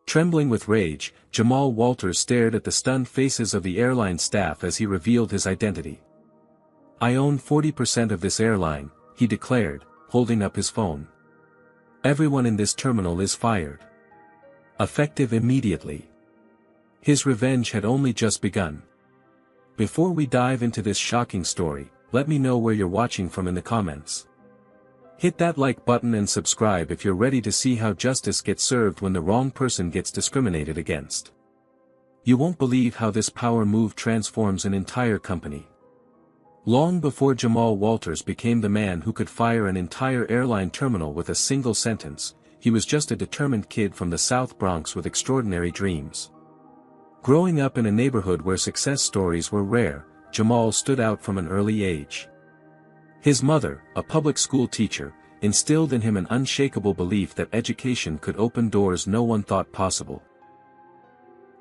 Trembling with rage, Jamal Walters stared at the stunned faces of the airline staff as he revealed his identity. "I own 40% of this airline," he declared, holding up his phone. "Everyone in this terminal is fired. Effective immediately." His revenge had only just begun. Before we dive into this shocking story, let me know where you're watching from in the comments. Hit that like button and subscribe if you're ready to see how justice gets served when the wrong person gets discriminated against. You won't believe how this power move transforms an entire company. Long before Jamal Walters became the man who could fire an entire airline terminal with a single sentence, he was just a determined kid from the South Bronx with extraordinary dreams. Growing up in a neighborhood where success stories were rare, Jamal stood out from an early age. His mother, a public school teacher, instilled in him an unshakable belief that education could open doors no one thought possible.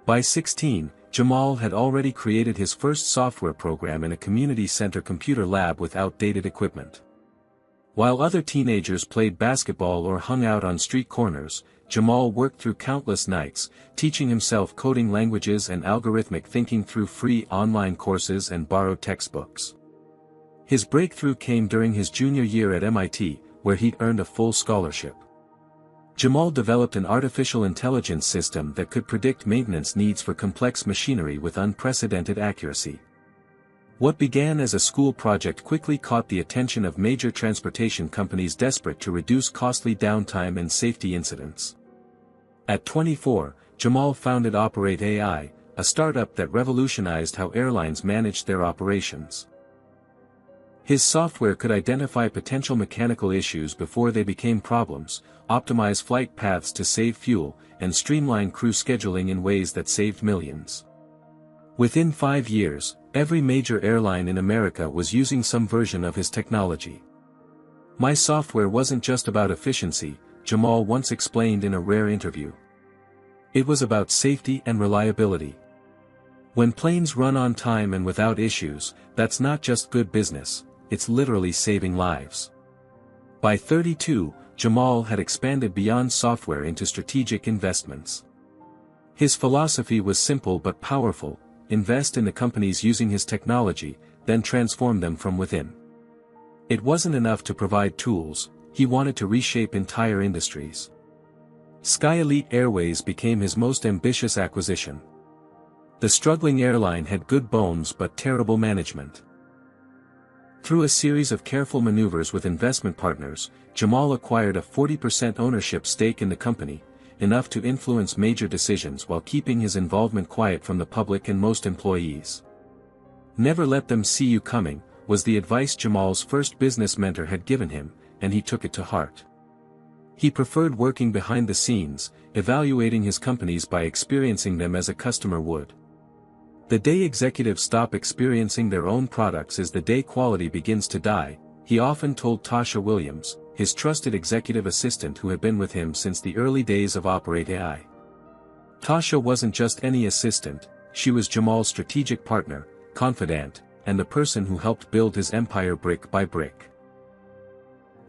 By 16, Jamal had already created his first software program in a community center computer lab with outdated equipment. While other teenagers played basketball or hung out on street corners, Jamal worked through countless nights, teaching himself coding languages and algorithmic thinking through free online courses and borrowed textbooks. His breakthrough came during his junior year at MIT, where he'd earned a full scholarship. Jamal developed an artificial intelligence system that could predict maintenance needs for complex machinery with unprecedented accuracy. What began as a school project quickly caught the attention of major transportation companies desperate to reduce costly downtime and safety incidents. At 24, Jamal founded Operate AI, a startup that revolutionized how airlines managed their operations. His software could identify potential mechanical issues before they became problems, optimize flight paths to save fuel, and streamline crew scheduling in ways that saved millions. Within 5 years, every major airline in America was using some version of his technology. "My software wasn't just about efficiency," Jamal once explained in a rare interview. "It was about safety and reliability. When planes run on time and without issues, that's not just good business, it's literally saving lives." By 32, Jamal had expanded beyond software into strategic investments. His philosophy was simple but powerful: invest in the companies using his technology, then transform them from within. It wasn't enough to provide tools, he wanted to reshape entire industries. Sky Elite Airways became his most ambitious acquisition. The struggling airline had good bones but terrible management. Through a series of careful maneuvers with investment partners, Jamal acquired a 40% ownership stake in the company, enough to influence major decisions while keeping his involvement quiet from the public and most employees. "Never let them see you coming," was the advice Jamal's first business mentor had given him, and he took it to heart. He preferred working behind the scenes, evaluating his companies by experiencing them as a customer would. "The day executives stop experiencing their own products is the day quality begins to die," he often told Tasha Williams, his trusted executive assistant who had been with him since the early days of Operate AI. Tasha wasn't just any assistant, she was Jamal's strategic partner, confidant, and the person who helped build his empire brick by brick.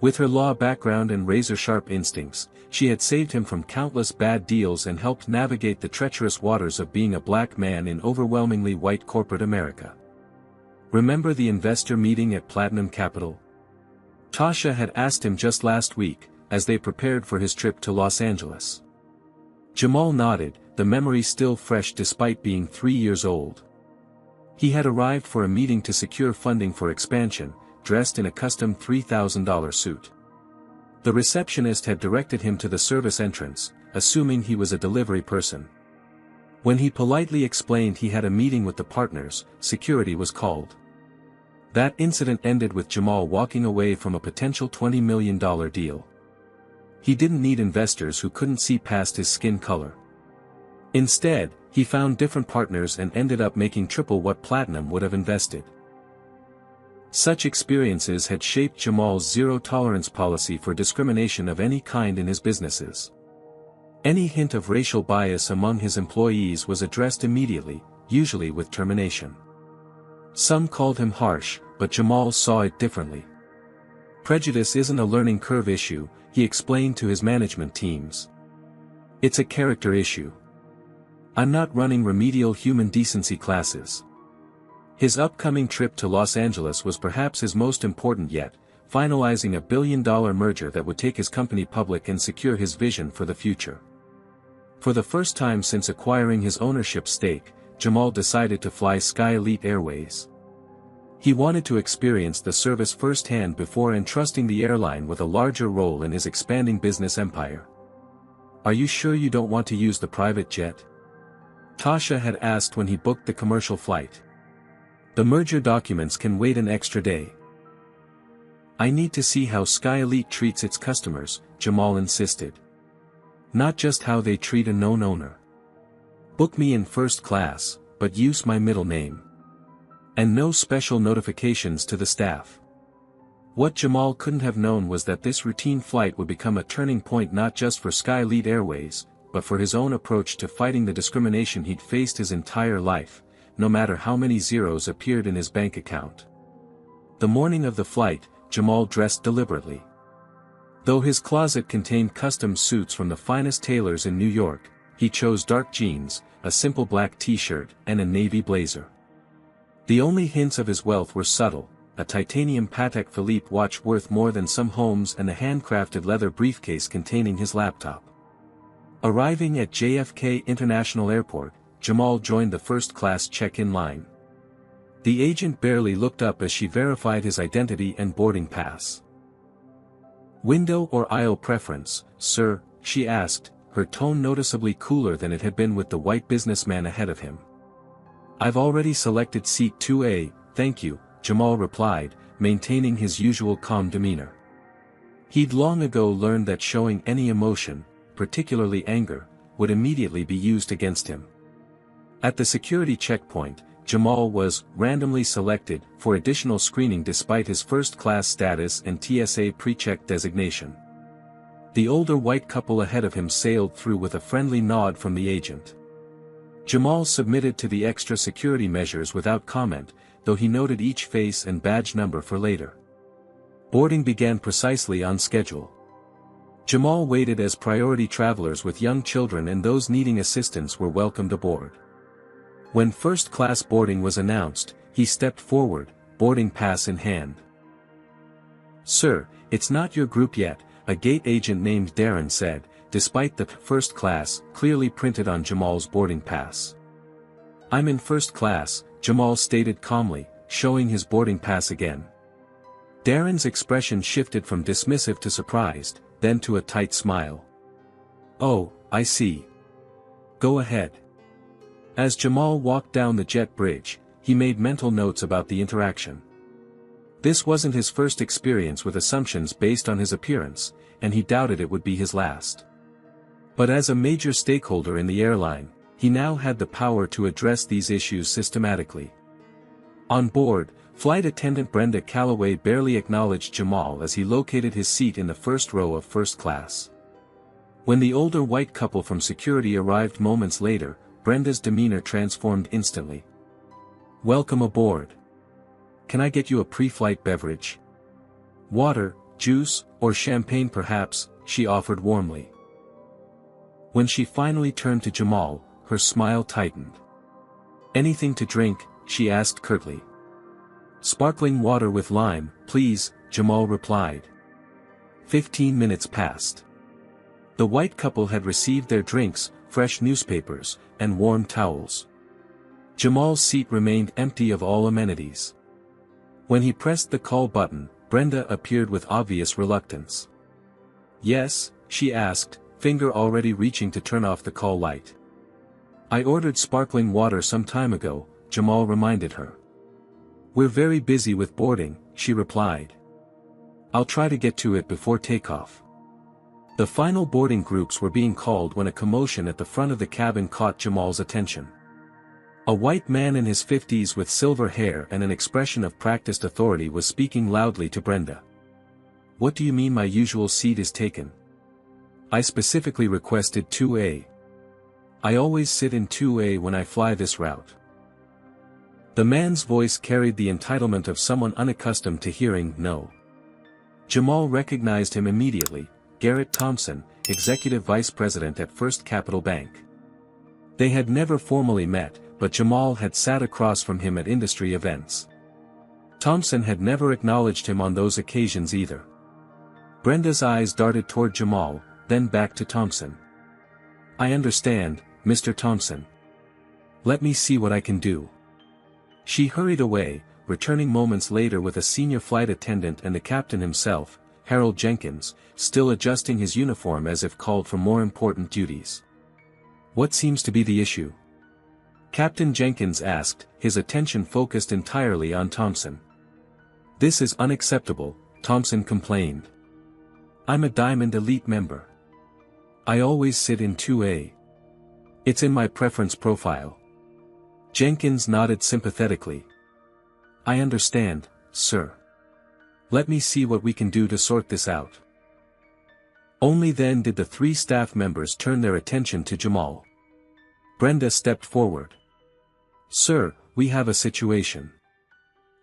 With her law background and razor-sharp instincts, she had saved him from countless bad deals and helped navigate the treacherous waters of being a black man in overwhelmingly white corporate America. "Remember the investor meeting at Platinum Capital?" Tasha had asked him just last week, as they prepared for his trip to Los Angeles. Jamal nodded, the memory still fresh despite being 3 years old. He had arrived for a meeting to secure funding for expansion, dressed in a custom $3,000 suit. The receptionist had directed him to the service entrance, assuming he was a delivery person. When he politely explained he had a meeting with the partners, security was called. That incident ended with Jamal walking away from a potential $20 million deal. He didn't need investors who couldn't see past his skin color. Instead, he found different partners and ended up making triple what Platinum would have invested. Such experiences had shaped Jamal's zero-tolerance policy for discrimination of any kind in his businesses. Any hint of racial bias among his employees was addressed immediately, usually with termination. Some called him harsh, but Jamal saw it differently. "Prejudice isn't a learning curve issue," he explained to his management teams. It's a character issue. I'm not running remedial human decency classes. His upcoming trip to Los Angeles was perhaps his most important yet, finalizing a billion-dollar merger that would take his company public and secure his vision for the future. For the first time since acquiring his ownership stake, Jamal decided to fly Sky Elite Airways. He wanted to experience the service firsthand before entrusting the airline with a larger role in his expanding business empire. "Are you sure you don't want to use the private jet?" Tasha had asked when he booked the commercial flight. "The merger documents can wait an extra day." "I need to see how Sky Elite treats its customers," Jamal insisted. "Not just how they treat a known owner. Book me in first class, but use my middle name. And no special notifications to the staff." What Jamal couldn't have known was that this routine flight would become a turning point not just for Sky Elite Airways, but for his own approach to fighting the discrimination he'd faced his entire life, no matter how many zeros appeared in his bank account. The morning of the flight, Jamal dressed deliberately. Though his closet contained custom suits from the finest tailors in New York, he chose dark jeans, a simple black t-shirt, and a navy blazer. The only hints of his wealth were subtle: a titanium Patek Philippe watch worth more than some homes and a handcrafted leather briefcase containing his laptop. Arriving at JFK International Airport, Jamal joined the first-class check-in line. The agent barely looked up as she verified his identity and boarding pass. "Window or aisle preference, sir?" she asked, her tone noticeably cooler than it had been with the white businessman ahead of him. "I've already selected seat 2A, thank you," Jamal replied, maintaining his usual calm demeanor. He'd long ago learned that showing any emotion, particularly anger, would immediately be used against him. At the security checkpoint, Jamal was randomly selected for additional screening despite his first-class status and TSA pre-check designation. The older white couple ahead of him sailed through with a friendly nod from the agent. Jamal submitted to the extra security measures without comment, though he noted each face and badge number for later. Boarding began precisely on schedule. Jamal waited as priority travelers with young children and those needing assistance were welcomed aboard. When first-class boarding was announced, he stepped forward, boarding pass in hand. "Sir, it's not your group yet," a gate agent named Darren said, despite the first class clearly printed on Jamal's boarding pass. "I'm in first class," Jamal stated calmly, showing his boarding pass again. Darren's expression shifted from dismissive to surprised, then to a tight smile. "Oh, I see. Go ahead." As Jamal walked down the jet bridge, he made mental notes about the interaction. This wasn't his first experience with assumptions based on his appearance, and he doubted it would be his last. But as a major stakeholder in the airline, he now had the power to address these issues systematically. On board, flight attendant Brenda Calloway barely acknowledged Jamal as he located his seat in the first row of first class. When the older white couple from security arrived moments later, Brenda's demeanor transformed instantly. "Welcome aboard. Can I get you a pre-flight beverage? Water, juice, or champagne perhaps?" she offered warmly. When she finally turned to Jamal, her smile tightened. "Anything to drink?" she asked curtly. "Sparkling water with lime, please," Jamal replied. 15 minutes passed. The white couple had received their drinks, fresh newspapers, and warm towels. Jamal's seat remained empty of all amenities. When he pressed the call button, Brenda appeared with obvious reluctance. "Yes?" she asked, finger already reaching to turn off the call light. "I ordered sparkling water some time ago," Jamal reminded her. "We're very busy with boarding," she replied. "I'll try to get to it before takeoff." The final boarding groups were being called when a commotion at the front of the cabin caught Jamal's attention. A white man in his 50s with silver hair and an expression of practiced authority was speaking loudly to Brenda. "What do you mean my usual seat is taken? I specifically requested 2A. I always sit in 2A when I fly this route." The man's voice carried the entitlement of someone unaccustomed to hearing no. Jamal recognized him immediately: Garrett Thompson, executive vice president at First Capital Bank. They had never formally met, but Jamal had sat across from him at industry events. Thompson had never acknowledged him on those occasions either. Brenda's eyes darted toward Jamal, then back to Thompson. "I understand, Mr. Thompson. Let me see what I can do." She hurried away, returning moments later with a senior flight attendant and the captain himself, Harold Jenkins, still adjusting his uniform as if called for more important duties. "What seems to be the issue?" Captain Jenkins asked, his attention focused entirely on Thompson. "This is unacceptable," Thompson complained. "I'm a Diamond Elite member. I always sit in 2A. It's in my preference profile." Jenkins nodded sympathetically. "I understand, sir. Let me see what we can do to sort this out." Only then did the three staff members turn their attention to Jamal. Brenda stepped forward. "Sir, we have a situation.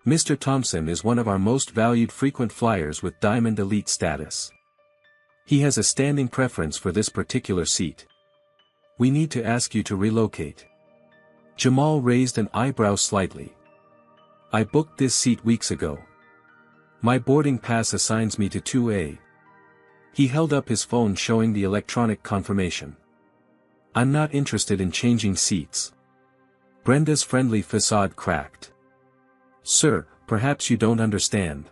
Mr. Thompson is one of our most valued frequent flyers with Diamond Elite status. He has a standing preference for this particular seat. We need to ask you to relocate." Jamal raised an eyebrow slightly. "I booked this seat weeks ago. My boarding pass assigns me to 2A. He held up his phone showing the electronic confirmation. "I'm not interested in changing seats." Brenda's friendly facade cracked. "Sir, perhaps you don't understand.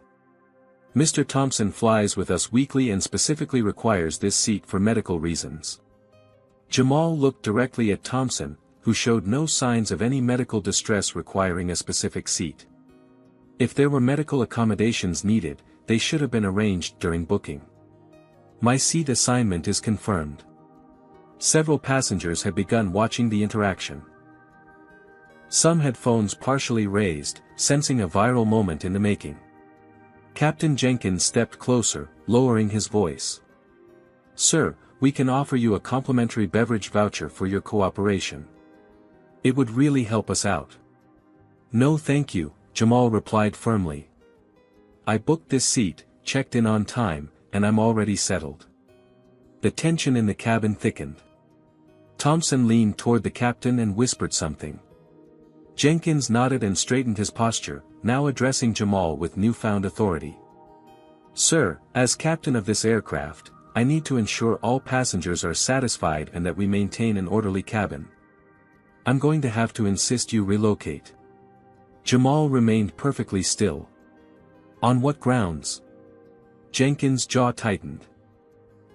Mr. Thompson flies with us weekly and specifically requires this seat for medical reasons." Jamal looked directly at Thompson, who showed no signs of any medical distress requiring a specific seat. If there were medical accommodations needed, they should have been arranged during booking. "My seat assignment is confirmed." Several passengers had begun watching the interaction. Some had phones partially raised, sensing a viral moment in the making. Captain Jenkins stepped closer, lowering his voice. "Sir, we can offer you a complimentary beverage voucher for your cooperation. It would really help us out." "No thank you," Jamal replied firmly. "I booked this seat, checked in on time, and I'm already settled." The tension in the cabin thickened. Thompson leaned toward the captain and whispered something. Jenkins nodded and straightened his posture, now addressing Jamal with newfound authority. "Sir, as captain of this aircraft, I need to ensure all passengers are satisfied and that we maintain an orderly cabin. I'm going to have to insist you relocate." Jamal remained perfectly still. "On what grounds?" Jenkins' jaw tightened.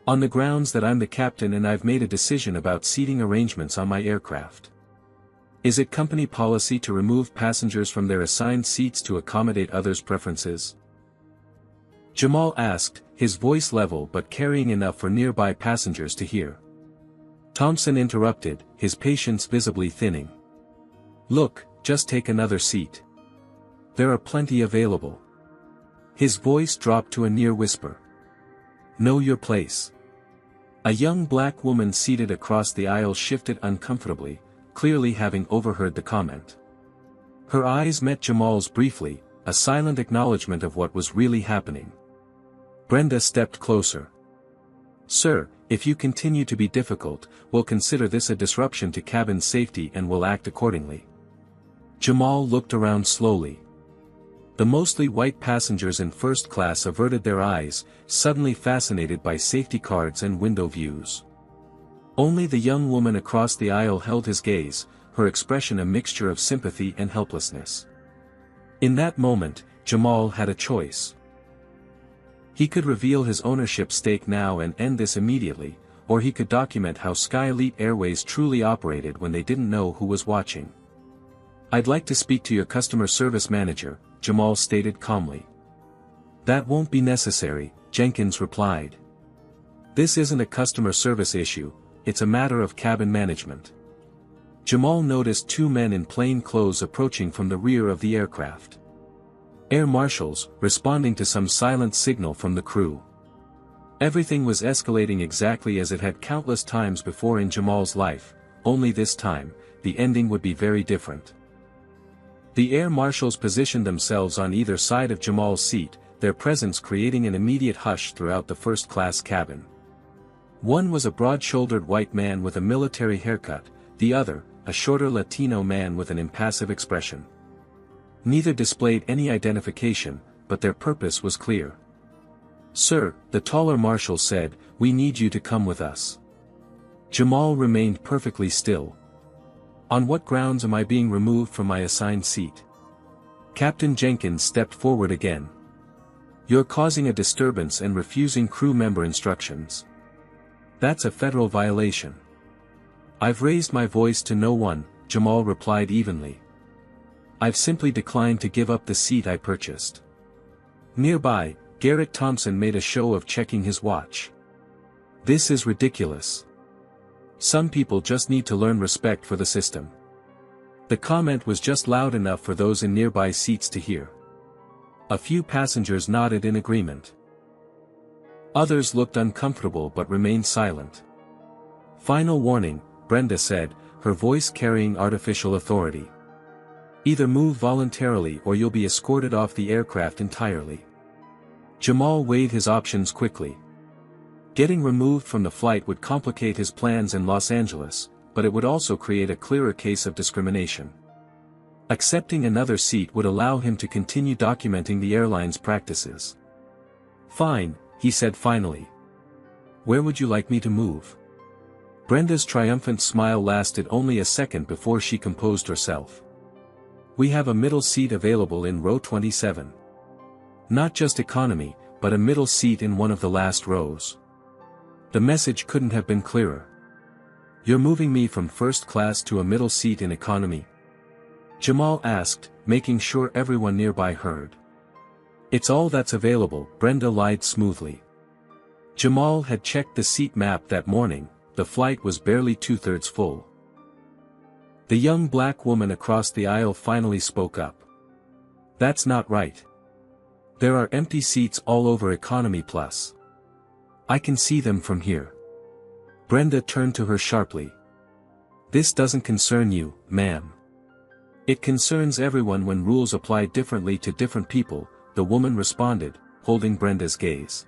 "On the grounds that I'm the captain and I've made a decision about seating arrangements on my aircraft. Is it company policy to remove passengers from their assigned seats to accommodate others' preferences?" Jamal asked, his voice level but carrying enough for nearby passengers to hear. Thompson interrupted, his patience visibly thinning. "Look, just take another seat. There are plenty available." His voice dropped to a near whisper. "Know your place." A young black woman seated across the aisle shifted uncomfortably, clearly having overheard the comment. Her eyes met Jamal's briefly, a silent acknowledgement of what was really happening. Brenda stepped closer. "Sir, if you continue to be difficult, we'll consider this a disruption to cabin safety and will act accordingly." Jamal looked around slowly. The mostly white passengers in first class averted their eyes, suddenly fascinated by safety cards and window views. Only the young woman across the aisle held his gaze, her expression a mixture of sympathy and helplessness. In that moment, Jamal had a choice. He could reveal his ownership stake now and end this immediately, or he could document how Sky Elite Airways truly operated when they didn't know who was watching. "I'd like to speak to your customer service manager," Jamal stated calmly. "That won't be necessary," Jenkins replied. "This isn't a customer service issue, it's a matter of cabin management." Jamal noticed two men in plain clothes approaching from the rear of the aircraft. Air marshals, responding to some silent signal from the crew. Everything was escalating exactly as it had countless times before in Jamal's life, only this time, the ending would be very different. The air marshals positioned themselves on either side of Jamal's seat, their presence creating an immediate hush throughout the first-class cabin. One was a broad-shouldered white man with a military haircut, the other, a shorter Latino man with an impassive expression. Neither displayed any identification, but their purpose was clear. "Sir," the taller marshal said, "we need you to come with us." Jamal remained perfectly still. "On what grounds am I being removed from my assigned seat?" Captain Jenkins stepped forward again. "You're causing a disturbance and refusing crew member instructions. That's a federal violation." "I've raised my voice to no one," Jamal replied evenly. "I've simply declined to give up the seat I purchased." Nearby, Garrett Thompson made a show of checking his watch. "This is ridiculous. Some people just need to learn respect for the system." The comment was just loud enough for those in nearby seats to hear. A few passengers nodded in agreement. Others looked uncomfortable but remained silent. "Final warning," Brenda said, her voice carrying artificial authority. "Either move voluntarily or you'll be escorted off the aircraft entirely." Jamal weighed his options quickly. Getting removed from the flight would complicate his plans in Los Angeles, but it would also create a clearer case of discrimination. Accepting another seat would allow him to continue documenting the airline's practices. "Fine," he said finally. "Where would you like me to move?" Brenda's triumphant smile lasted only a second before she composed herself. "We have a middle seat available in row 27. Not just economy, but a middle seat in one of the last rows." The message couldn't have been clearer. "You're moving me from first class to a middle seat in economy?" Jamal asked, making sure everyone nearby heard. "It's all that's available," Brenda lied smoothly. Jamal had checked the seat map that morning. The flight was barely two-thirds full. The young black woman across the aisle finally spoke up. "That's not right. There are empty seats all over Economy Plus. I can see them from here." Brenda turned to her sharply. "This doesn't concern you, ma'am. It concerns everyone when rules apply differently to different people," the woman responded, holding Brenda's gaze.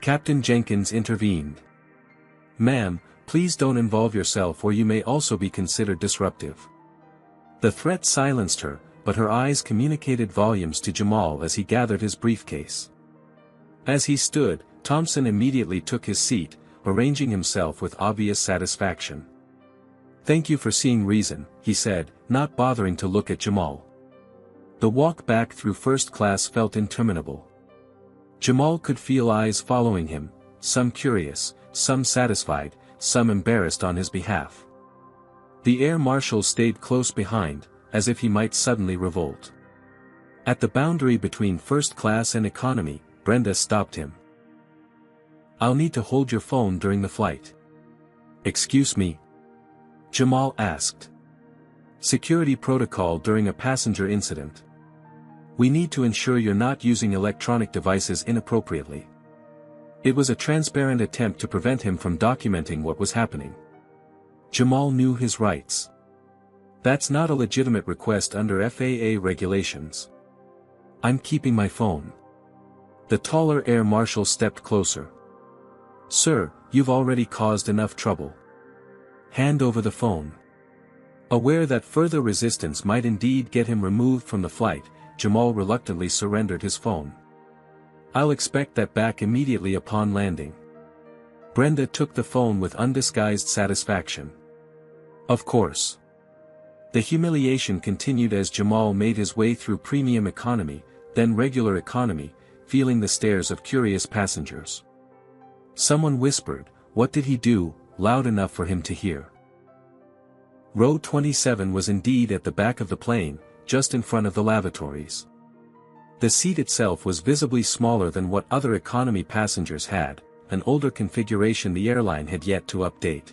Captain Jenkins intervened. "Ma'am, please don't involve yourself or you may also be considered disruptive." The threat silenced her, but her eyes communicated volumes to Jamal as he gathered his briefcase. As he stood, Thompson immediately took his seat, arranging himself with obvious satisfaction. "Thank you for seeing reason," he said, not bothering to look at Jamal. The walk back through first class felt interminable. Jamal could feel eyes following him, some curious, some satisfied, some embarrassed on his behalf. The air marshal stayed close behind, as if he might suddenly revolt. At the boundary between first class and economy, Brenda stopped him. "I'll need to hold your phone during the flight." "Excuse me?" Jamal asked. "Security protocol during a passenger incident. We need to ensure you're not using electronic devices inappropriately." It was a transparent attempt to prevent him from documenting what was happening. Jamal knew his rights. That's not a legitimate request under FAA regulations. "I'm keeping my phone." The taller air marshal stepped closer. "Sir, you've already caused enough trouble. Hand over the phone." Aware that further resistance might indeed get him removed from the flight, Jamal reluctantly surrendered his phone. "I'll expect that back immediately upon landing." Brenda took the phone with undisguised satisfaction. Of course. The humiliation continued as Jamal made his way through premium economy, then regular economy, feeling the stares of curious passengers. Someone whispered, "What did he do?" loud enough for him to hear. Row 27 was indeed at the back of the plane, just in front of the lavatories. The seat itself was visibly smaller than what other economy passengers had, an older configuration the airline had yet to update.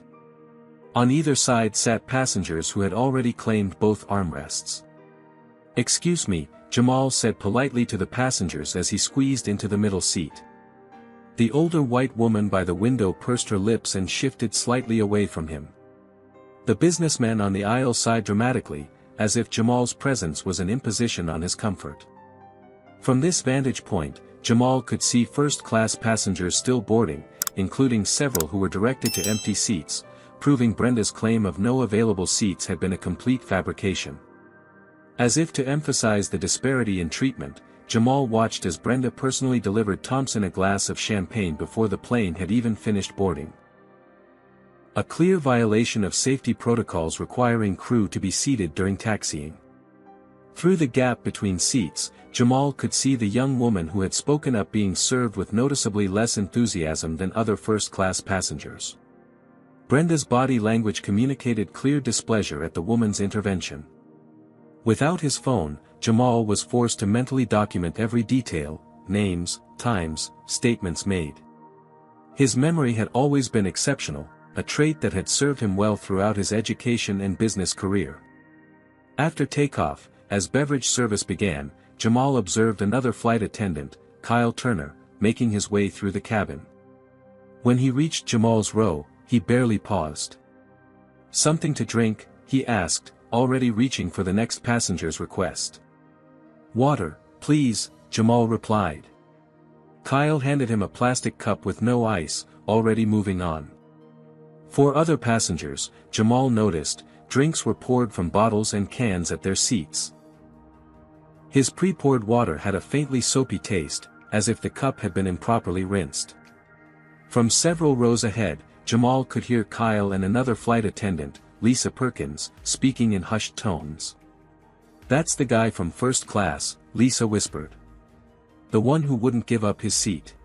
On either side sat passengers who had already claimed both armrests. "Excuse me," Jamal said politely to the passengers as he squeezed into the middle seat. The older white woman by the window pursed her lips and shifted slightly away from him. The businessman on the aisle sighed dramatically, as if Jamal's presence was an imposition on his comfort. From this vantage point, Jamal could see first-class passengers still boarding, including several who were directed to empty seats, proving Brenda's claim of no available seats had been a complete fabrication. As if to emphasize the disparity in treatment, Jamal watched as Brenda personally delivered Thompson a glass of champagne before the plane had even finished boarding. A clear violation of safety protocols requiring crew to be seated during taxiing. Through the gap between seats, Jamal could see the young woman who had spoken up being served with noticeably less enthusiasm than other first-class passengers. Brenda's body language communicated clear displeasure at the woman's intervention. Without his phone, Jamal was forced to mentally document every detail, names, times, statements made. His memory had always been exceptional, a trait that had served him well throughout his education and business career. After takeoff, as beverage service began, Jamal observed another flight attendant, Kyle Turner, making his way through the cabin. When he reached Jamal's row, he barely paused. "Something to drink?" he asked, already reaching for the next passenger's request. "Water, please," Jamal replied. Kyle handed him a plastic cup with no ice, already moving on. For other passengers, Jamal noticed, drinks were poured from bottles and cans at their seats. His pre-poured water had a faintly soapy taste, as if the cup had been improperly rinsed. From several rows ahead, Jamal could hear Kyle and another flight attendant, Lisa Perkins, speaking in hushed tones. "That's the guy from first class," Lisa whispered. "The one who wouldn't give up his seat."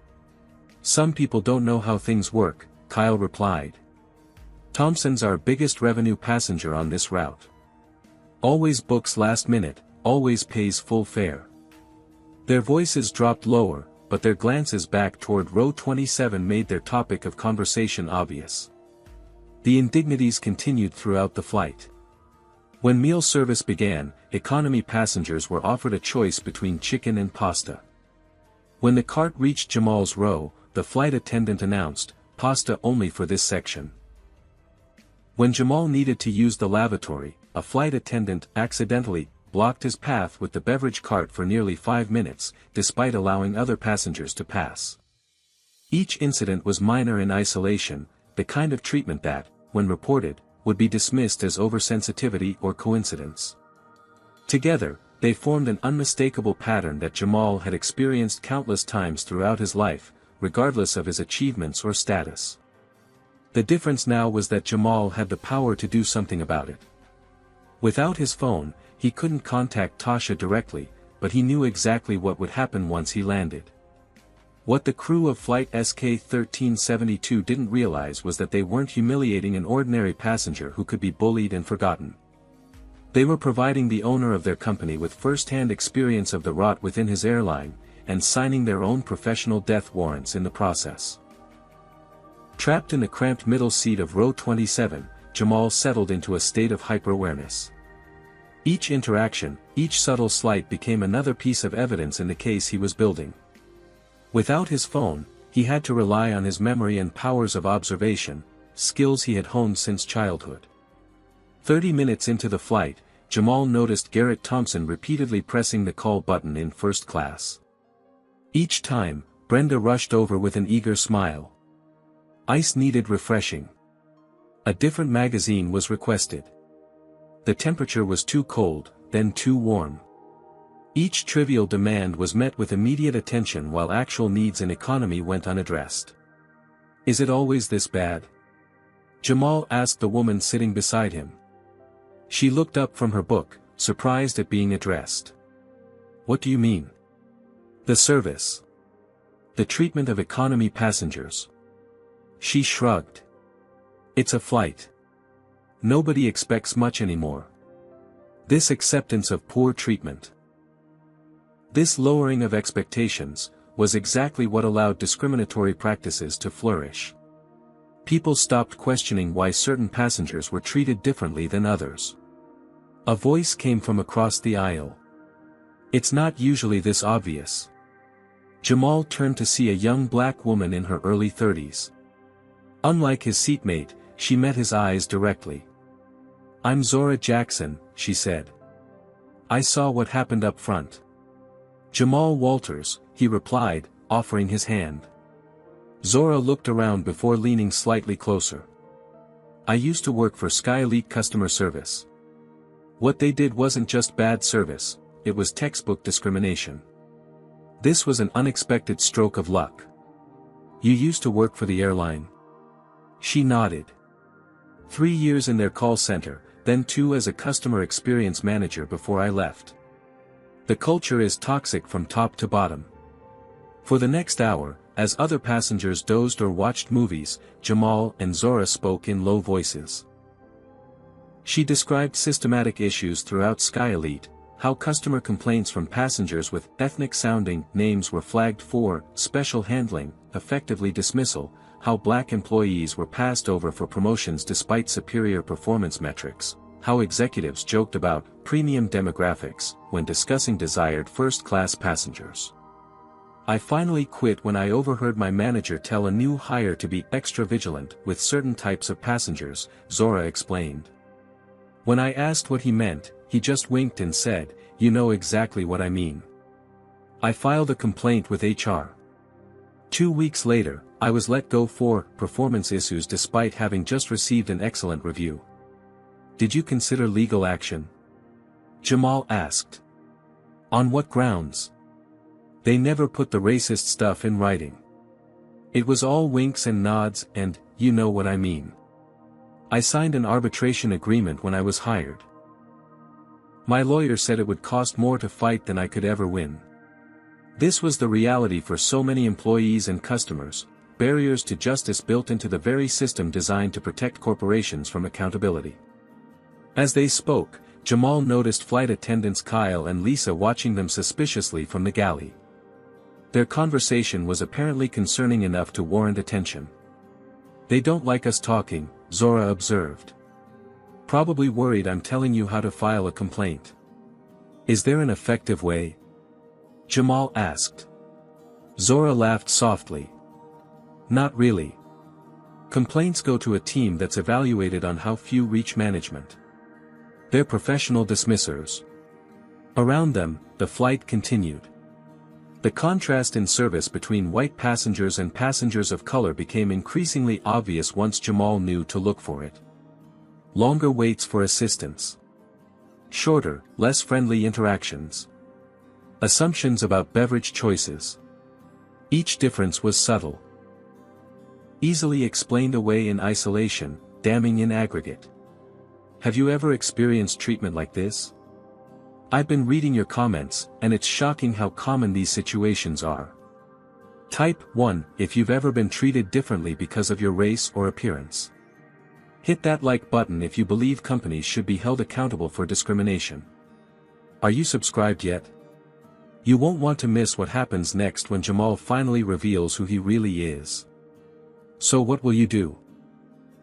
"Some people don't know how things work," Kyle replied. "Thompson's our biggest revenue passenger on this route. Always books last minute, always pays full fare." Their voices dropped lower, but their glances back toward row 27 made their topic of conversation obvious. The indignities continued throughout the flight. When meal service began, economy passengers were offered a choice between chicken and pasta. When the cart reached Jamal's row, the flight attendant announced, "Pasta only for this section." When Jamal needed to use the lavatory, a flight attendant accidentally blocked his path with the beverage cart for nearly 5 minutes, despite allowing other passengers to pass. Each incident was minor in isolation, the kind of treatment that, when reported, would be dismissed as oversensitivity or coincidence. Together, they formed an unmistakable pattern that Jamal had experienced countless times throughout his life, regardless of his achievements or status. The difference now was that Jamal had the power to do something about it. Without his phone, he couldn't contact Tasha directly, but he knew exactly what would happen once he landed. What the crew of Flight SK-1372 didn't realize was that they weren't humiliating an ordinary passenger who could be bullied and forgotten. They were providing the owner of their company with first-hand experience of the rot within his airline, and signing their own professional death warrants in the process. Trapped in the cramped middle seat of row 27, Jamal settled into a state of hyper-awareness. Each interaction, each subtle slight became another piece of evidence in the case he was building. Without his phone, he had to rely on his memory and powers of observation, skills he had honed since childhood. 30 minutes into the flight, Jamal noticed Garrett Thompson repeatedly pressing the call button in first class. Each time, Brenda rushed over with an eager smile. Ice needed refreshing. A different magazine was requested. The temperature was too cold, then too warm. Each trivial demand was met with immediate attention while actual needs in economy went unaddressed. "Is it always this bad?" Jamal asked the woman sitting beside him. She looked up from her book, surprised at being addressed. "What do you mean?" "The service. The treatment of economy passengers." She shrugged. "It's a flight. Nobody expects much anymore. This acceptance of poor treatment, this lowering of expectations, was exactly what allowed discriminatory practices to flourish. People stopped questioning why certain passengers were treated differently than others. A voice came from across the aisle. "It's not usually this obvious." Jamal turned to see a young black woman in her early 30s. Unlike his seatmate, she met his eyes directly. "I'm Zora Jackson," she said. "I saw what happened up front." "Jamal Walters," he replied, offering his hand. Zora looked around before leaning slightly closer. I used to work for Sky Elite customer service. What they did wasn't just bad service, it was textbook discrimination. This was an unexpected stroke of luck. You used to work for the airline? She nodded. 3 years in their call center, then 2 as a customer experience manager before I left. The culture is toxic from top to bottom. For the next hour, as other passengers dozed or watched movies, Jamal and Zora spoke in low voices. She described systematic issues throughout Sky Elite, how customer complaints from passengers with ethnic-sounding names were flagged for special handling, effectively dismissal, how black employees were passed over for promotions despite superior performance metrics, how executives joked about premium demographics when discussing desired first-class passengers. I finally quit when I overheard my manager tell a new hire to be extra vigilant with certain types of passengers, Zora explained. When I asked what he meant, he just winked and said, "You know exactly what I mean." I filed a complaint with HR. 2 weeks later, I was let go for performance issues despite having just received an excellent review. Did you consider legal action? Jamal asked. On what grounds? They never put the racist stuff in writing. It was all winks and nods and, you know what I mean. I signed an arbitration agreement when I was hired. My lawyer said it would cost more to fight than I could ever win. This was the reality for so many employees and customers, barriers to justice built into the very system designed to protect corporations from accountability. As they spoke, Jamal noticed flight attendants Kyle and Lisa watching them suspiciously from the galley. Their conversation was apparently concerning enough to warrant attention. They don't like us talking, Zora observed. Probably worried I'm telling you how to file a complaint. Is there an effective way? Jamal asked. Zora laughed softly. Not really. Complaints go to a team that's evaluated on how few reach management. They're professional dismissers. Around them, the flight continued. The contrast in service between white passengers and passengers of color became increasingly obvious once Jamal knew to look for it. Longer waits for assistance. Shorter, less friendly interactions. Assumptions about beverage choices. Each difference was subtle. Easily explained away in isolation, damning in aggregate. Have you ever experienced treatment like this? I've been reading your comments, and it's shocking how common these situations are. Type 1 if you've ever been treated differently because of your race or appearance. Hit that like button if you believe companies should be held accountable for discrimination. Are you subscribed yet? You won't want to miss what happens next when Jamal finally reveals who he really is. So what will you do?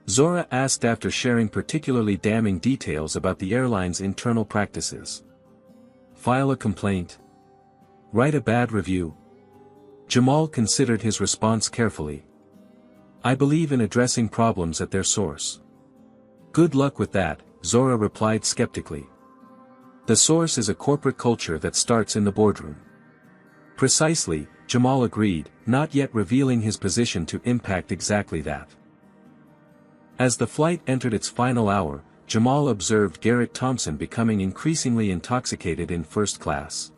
Zora asked after sharing particularly damning details about the airline's internal practices. File a complaint? Write a bad review? Jamal considered his response carefully. I believe in addressing problems at their source. Good luck with that, Zora replied skeptically. The source is a corporate culture that starts in the boardroom. Precisely, Jamal agreed, not yet revealing his position to impact exactly that. As the flight entered its final hour, Jamal observed Garrett Thompson becoming increasingly intoxicated in first class.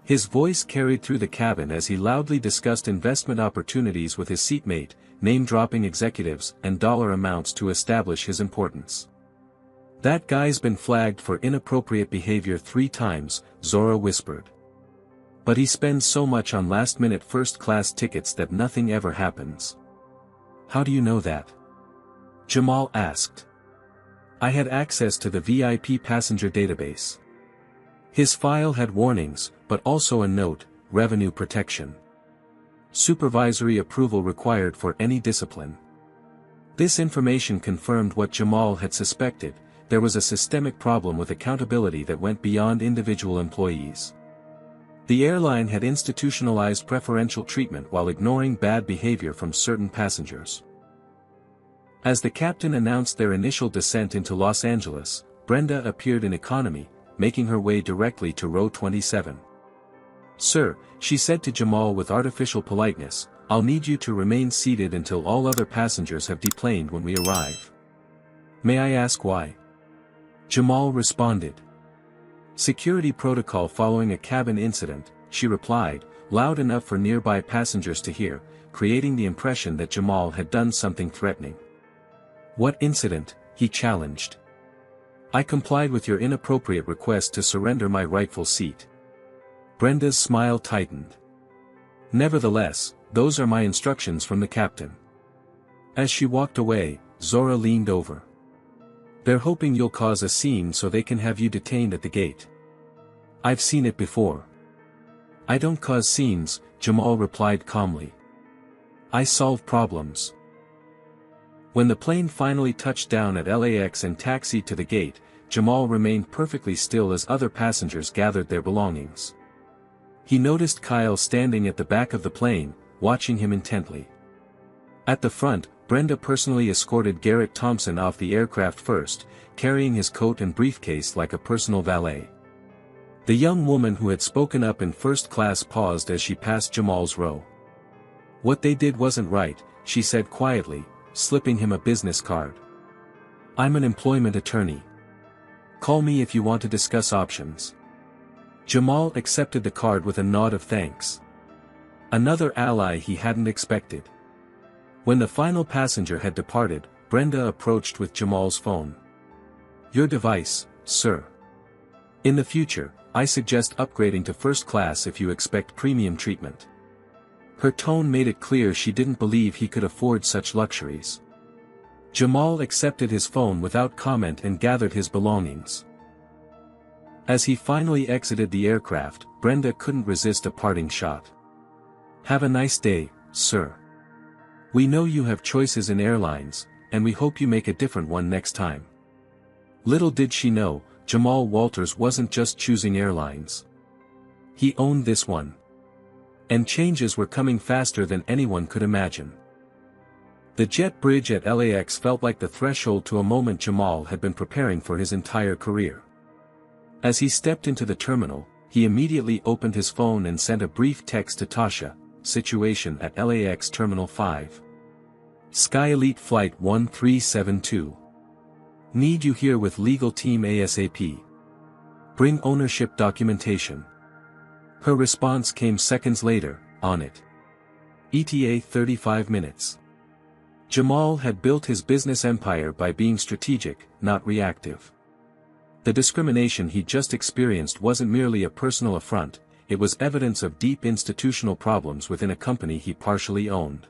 His voice carried through the cabin as he loudly discussed investment opportunities with his seatmate, name-dropping executives and dollar amounts to establish his importance. That guy's been flagged for inappropriate behavior 3 times, Zora whispered. But he spends so much on last-minute first-class tickets that nothing ever happens. How do you know that? Jamal asked. I had access to the VIP passenger database. His file had warnings, but also a note, revenue protection. Supervisory approval required for any discipline. This information confirmed what Jamal had suspected. There was a systemic problem with accountability that went beyond individual employees. The airline had institutionalized preferential treatment while ignoring bad behavior from certain passengers. As the captain announced their initial descent into Los Angeles, Brenda appeared in economy, making her way directly to row 27. Sir, she said to Jamal with artificial politeness, I'll need you to remain seated until all other passengers have deplaned when we arrive. May I ask why? Jamal responded. Security protocol following a cabin incident, she replied, loud enough for nearby passengers to hear, creating the impression that Jamal had done something threatening. What incident? He challenged. I complied with your inappropriate request to surrender my rightful seat. Brenda's smile tightened. Nevertheless, those are my instructions from the captain. As she walked away, Zora leaned over. They're hoping you'll cause a scene so they can have you detained at the gate. I've seen it before. I don't cause scenes, Jamal replied calmly. I solve problems. When the plane finally touched down at LAX and taxied to the gate, Jamal remained perfectly still as other passengers gathered their belongings. He noticed Kyle standing at the back of the plane, watching him intently. At the front, Brenda personally escorted Garrett Thompson off the aircraft first, carrying his coat and briefcase like a personal valet. The young woman who had spoken up in first class paused as she passed Jamal's row. What they did wasn't right, she said quietly, slipping him a business card. I'm an employment attorney. Call me if you want to discuss options. Jamal accepted the card with a nod of thanks. Another ally he hadn't expected. When the final passenger had departed, Brenda approached with Jamal's phone. Your device, sir. In the future, I suggest upgrading to first class if you expect premium treatment. Her tone made it clear she didn't believe he could afford such luxuries. Jamal accepted his phone without comment and gathered his belongings. As he finally exited the aircraft, Brenda couldn't resist a parting shot. Have a nice day, sir. We know you have choices in airlines, and we hope you make a different one next time. Little did she know, Jamal Walters wasn't just choosing airlines. He owned this one. And changes were coming faster than anyone could imagine. The jet bridge at LAX felt like the threshold to a moment Jamal had been preparing for his entire career. As he stepped into the terminal, he immediately opened his phone and sent a brief text to Tasha, situation at LAX Terminal 5. Sky Elite Flight 1372. Need you here with legal team ASAP. Bring ownership documentation. Her response came seconds later, on it. ETA 35 minutes. Jamal had built his business empire by being strategic, not reactive. The discrimination he just experienced wasn't merely a personal affront, it was evidence of deep institutional problems within a company he partially owned.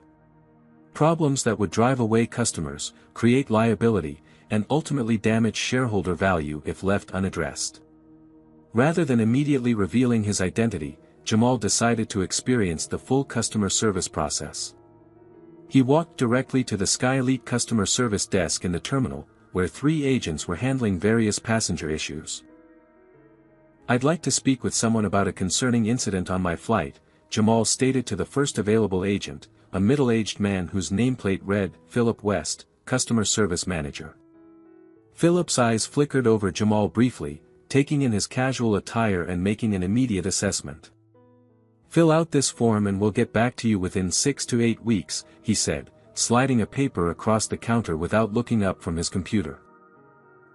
Problems that would drive away customers, create liability, and ultimately damage shareholder value if left unaddressed. Rather than immediately revealing his identity, Jamal decided to experience the full customer service process. He walked directly to the Sky Elite customer service desk in the terminal, where 3 agents were handling various passenger issues. I'd like to speak with someone about a concerning incident on my flight, Jamal stated to the first available agent, a middle-aged man whose nameplate read, Philip West, customer service manager. Philip's eyes flickered over Jamal briefly, taking in his casual attire and making an immediate assessment. Fill out this form and we'll get back to you within 6 to 8 weeks, he said, sliding a paper across the counter without looking up from his computer.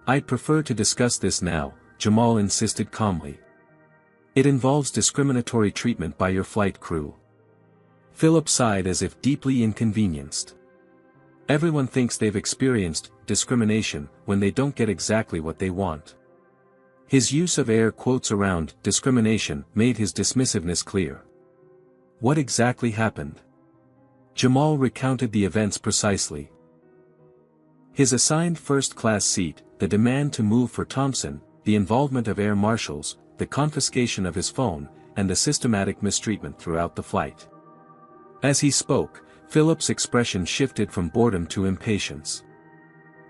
I'd prefer to discuss this now, Jamal insisted calmly. It involves discriminatory treatment by your flight crew. Philip sighed as if deeply inconvenienced. Everyone thinks they've experienced discrimination when they don't get exactly what they want. His use of air quotes around discrimination made his dismissiveness clear. What exactly happened? Jamal recounted the events precisely. His assigned first-class seat, the demand to move for Thompson, the involvement of air marshals, the confiscation of his phone, and the systematic mistreatment throughout the flight. As he spoke, Philip's expression shifted from boredom to impatience.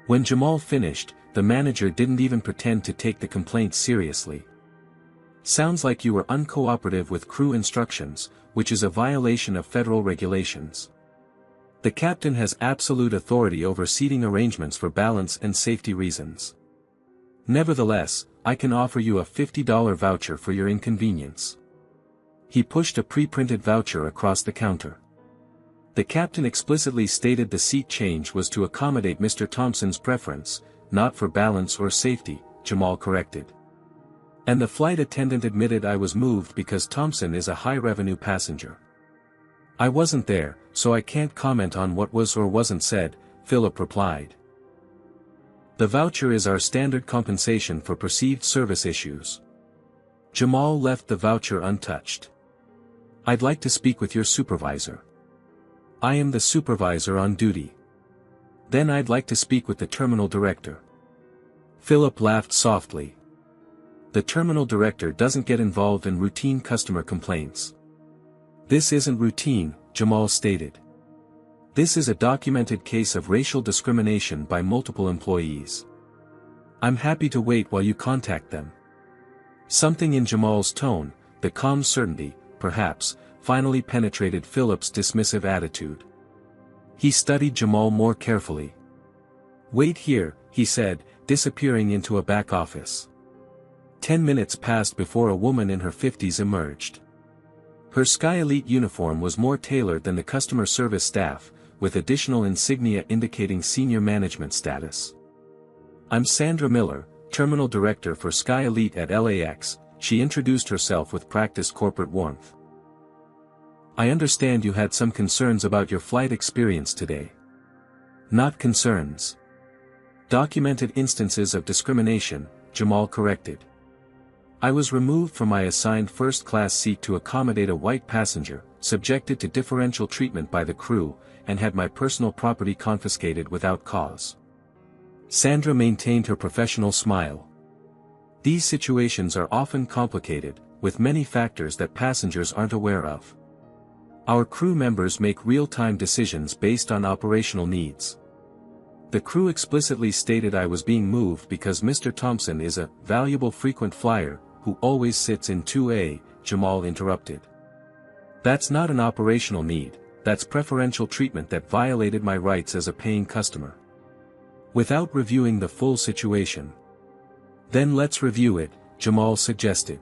When Jamal finished, the manager didn't even pretend to take the complaint seriously. Sounds like you were uncooperative with crew instructions, which is a violation of federal regulations. The captain has absolute authority over seating arrangements for balance and safety reasons. Nevertheless, I can offer you a $50 voucher for your inconvenience. He pushed a pre-printed voucher across the counter. The captain explicitly stated the seat change was to accommodate Mr. Thompson's preference, not for balance or safety, Jamal corrected. And the flight attendant admitted I was moved because Thompson is a high-revenue passenger. I wasn't there, so I can't comment on what was or wasn't said, Philip replied. The voucher is our standard compensation for perceived service issues. Jamal left the voucher untouched. I'd like to speak with your supervisor. I am the supervisor on duty. Then I'd like to speak with the terminal director. Philip laughed softly. The terminal director doesn't get involved in routine customer complaints. This isn't routine, Jamal stated. This is a documented case of racial discrimination by multiple employees. I'm happy to wait while you contact them. Something in Jamal's tone, the calm certainty, perhaps, finally penetrated Philip's dismissive attitude. He studied Jamal more carefully. Wait here, he said, disappearing into a back office. 10 minutes passed before a woman in her 50s emerged. Her Sky Elite uniform was more tailored than the customer service staff, with additional insignia indicating senior management status. I'm Sandra Miller, Terminal Director for Sky Elite at LAX, she introduced herself with practiced corporate warmth. I understand you had some concerns about your flight experience today. Not concerns. Documented instances of discrimination, Jamal corrected. I was removed from my assigned first-class seat to accommodate a white passenger, subjected to differential treatment by the crew, and had my personal property confiscated without cause. Sandra maintained her professional smile. These situations are often complicated, with many factors that passengers aren't aware of. Our crew members make real-time decisions based on operational needs. The crew explicitly stated I was being moved because Mr. Thompson is a valuable frequent flyer, who always sits in 2A, Jamal interrupted. That's not an operational need, that's preferential treatment that violated my rights as a paying customer. Without reviewing the full situation. Then let's review it, Jamal suggested.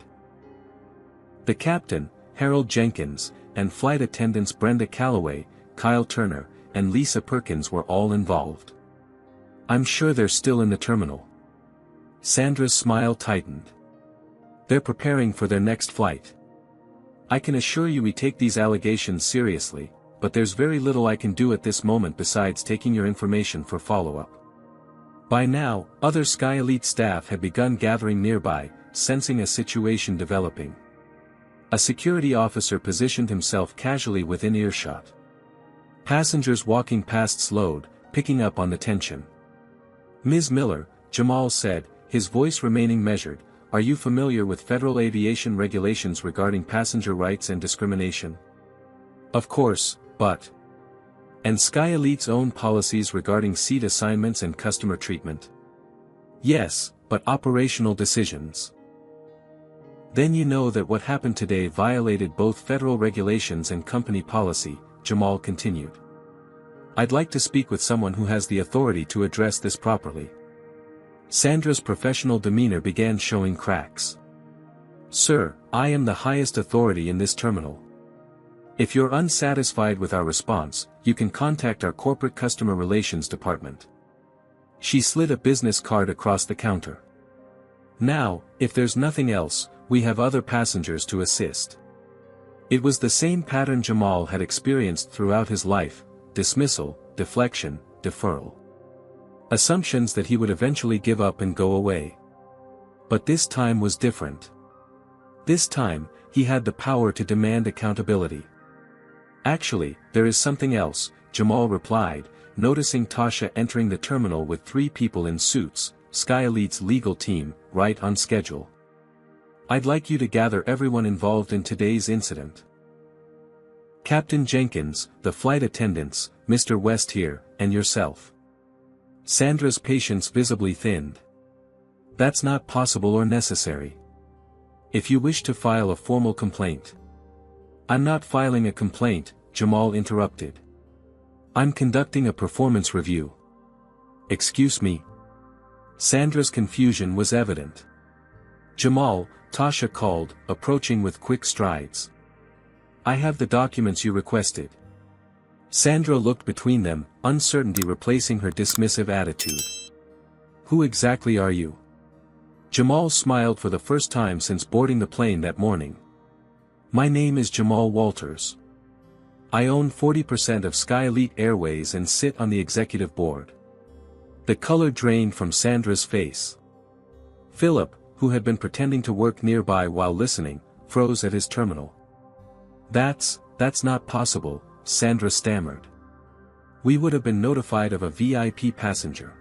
The captain, Harold Jenkins, and flight attendants Brenda Calloway, Kyle Turner, and Lisa Perkins were all involved. I'm sure they're still in the terminal. Sandra's smile tightened. They're preparing for their next flight. I can assure you we take these allegations seriously, but there's very little I can do at this moment besides taking your information for follow-up. By now, other Sky Elite staff had begun gathering nearby, sensing a situation developing. A security officer positioned himself casually within earshot. Passengers walking past slowed, picking up on the tension. Ms. Miller, Jamal said, his voice remaining measured, are you familiar with federal aviation regulations regarding passenger rights and discrimination? Of course, but... And Sky Elite's own policies regarding seat assignments and customer treatment? Yes, but operational decisions. Then you know that what happened today violated both federal regulations and company policy, Jamal continued. I'd like to speak with someone who has the authority to address this properly. Sandra's professional demeanor began showing cracks. Sir, I am the highest authority in this terminal. If you're unsatisfied with our response, you can contact our corporate customer relations department. She slid a business card across the counter. Now, if there's nothing else, we have other passengers to assist. It was the same pattern Jamal had experienced throughout his life: dismissal, deflection, deferral. Assumptions that he would eventually give up and go away. But this time was different. This time, he had the power to demand accountability. Actually, there is something else, Jamal replied, noticing Tasha entering the terminal with 3 people in suits, Sky Elite's legal team, right on schedule. I'd like you to gather everyone involved in today's incident. Captain Jenkins, the flight attendants, Mr. West here, and yourself. Sandra's patience visibly thinned. That's not possible or necessary. If you wish to file a formal complaint. I'm not filing a complaint, Jamal interrupted. I'm conducting a performance review. Excuse me. Sandra's confusion was evident. Jamal, Tasha called, approaching with quick strides. I have the documents you requested. Sandra looked between them, uncertainty replacing her dismissive attitude. Who exactly are you? Jamal smiled for the first time since boarding the plane that morning. My name is Jamal Walters. I own 40% of Sky Elite Airways and sit on the executive board. The color drained from Sandra's face. Philip, who had been pretending to work nearby while listening, froze at his terminal. That's not possible, Sandra stammered. We would have been notified of a VIP passenger.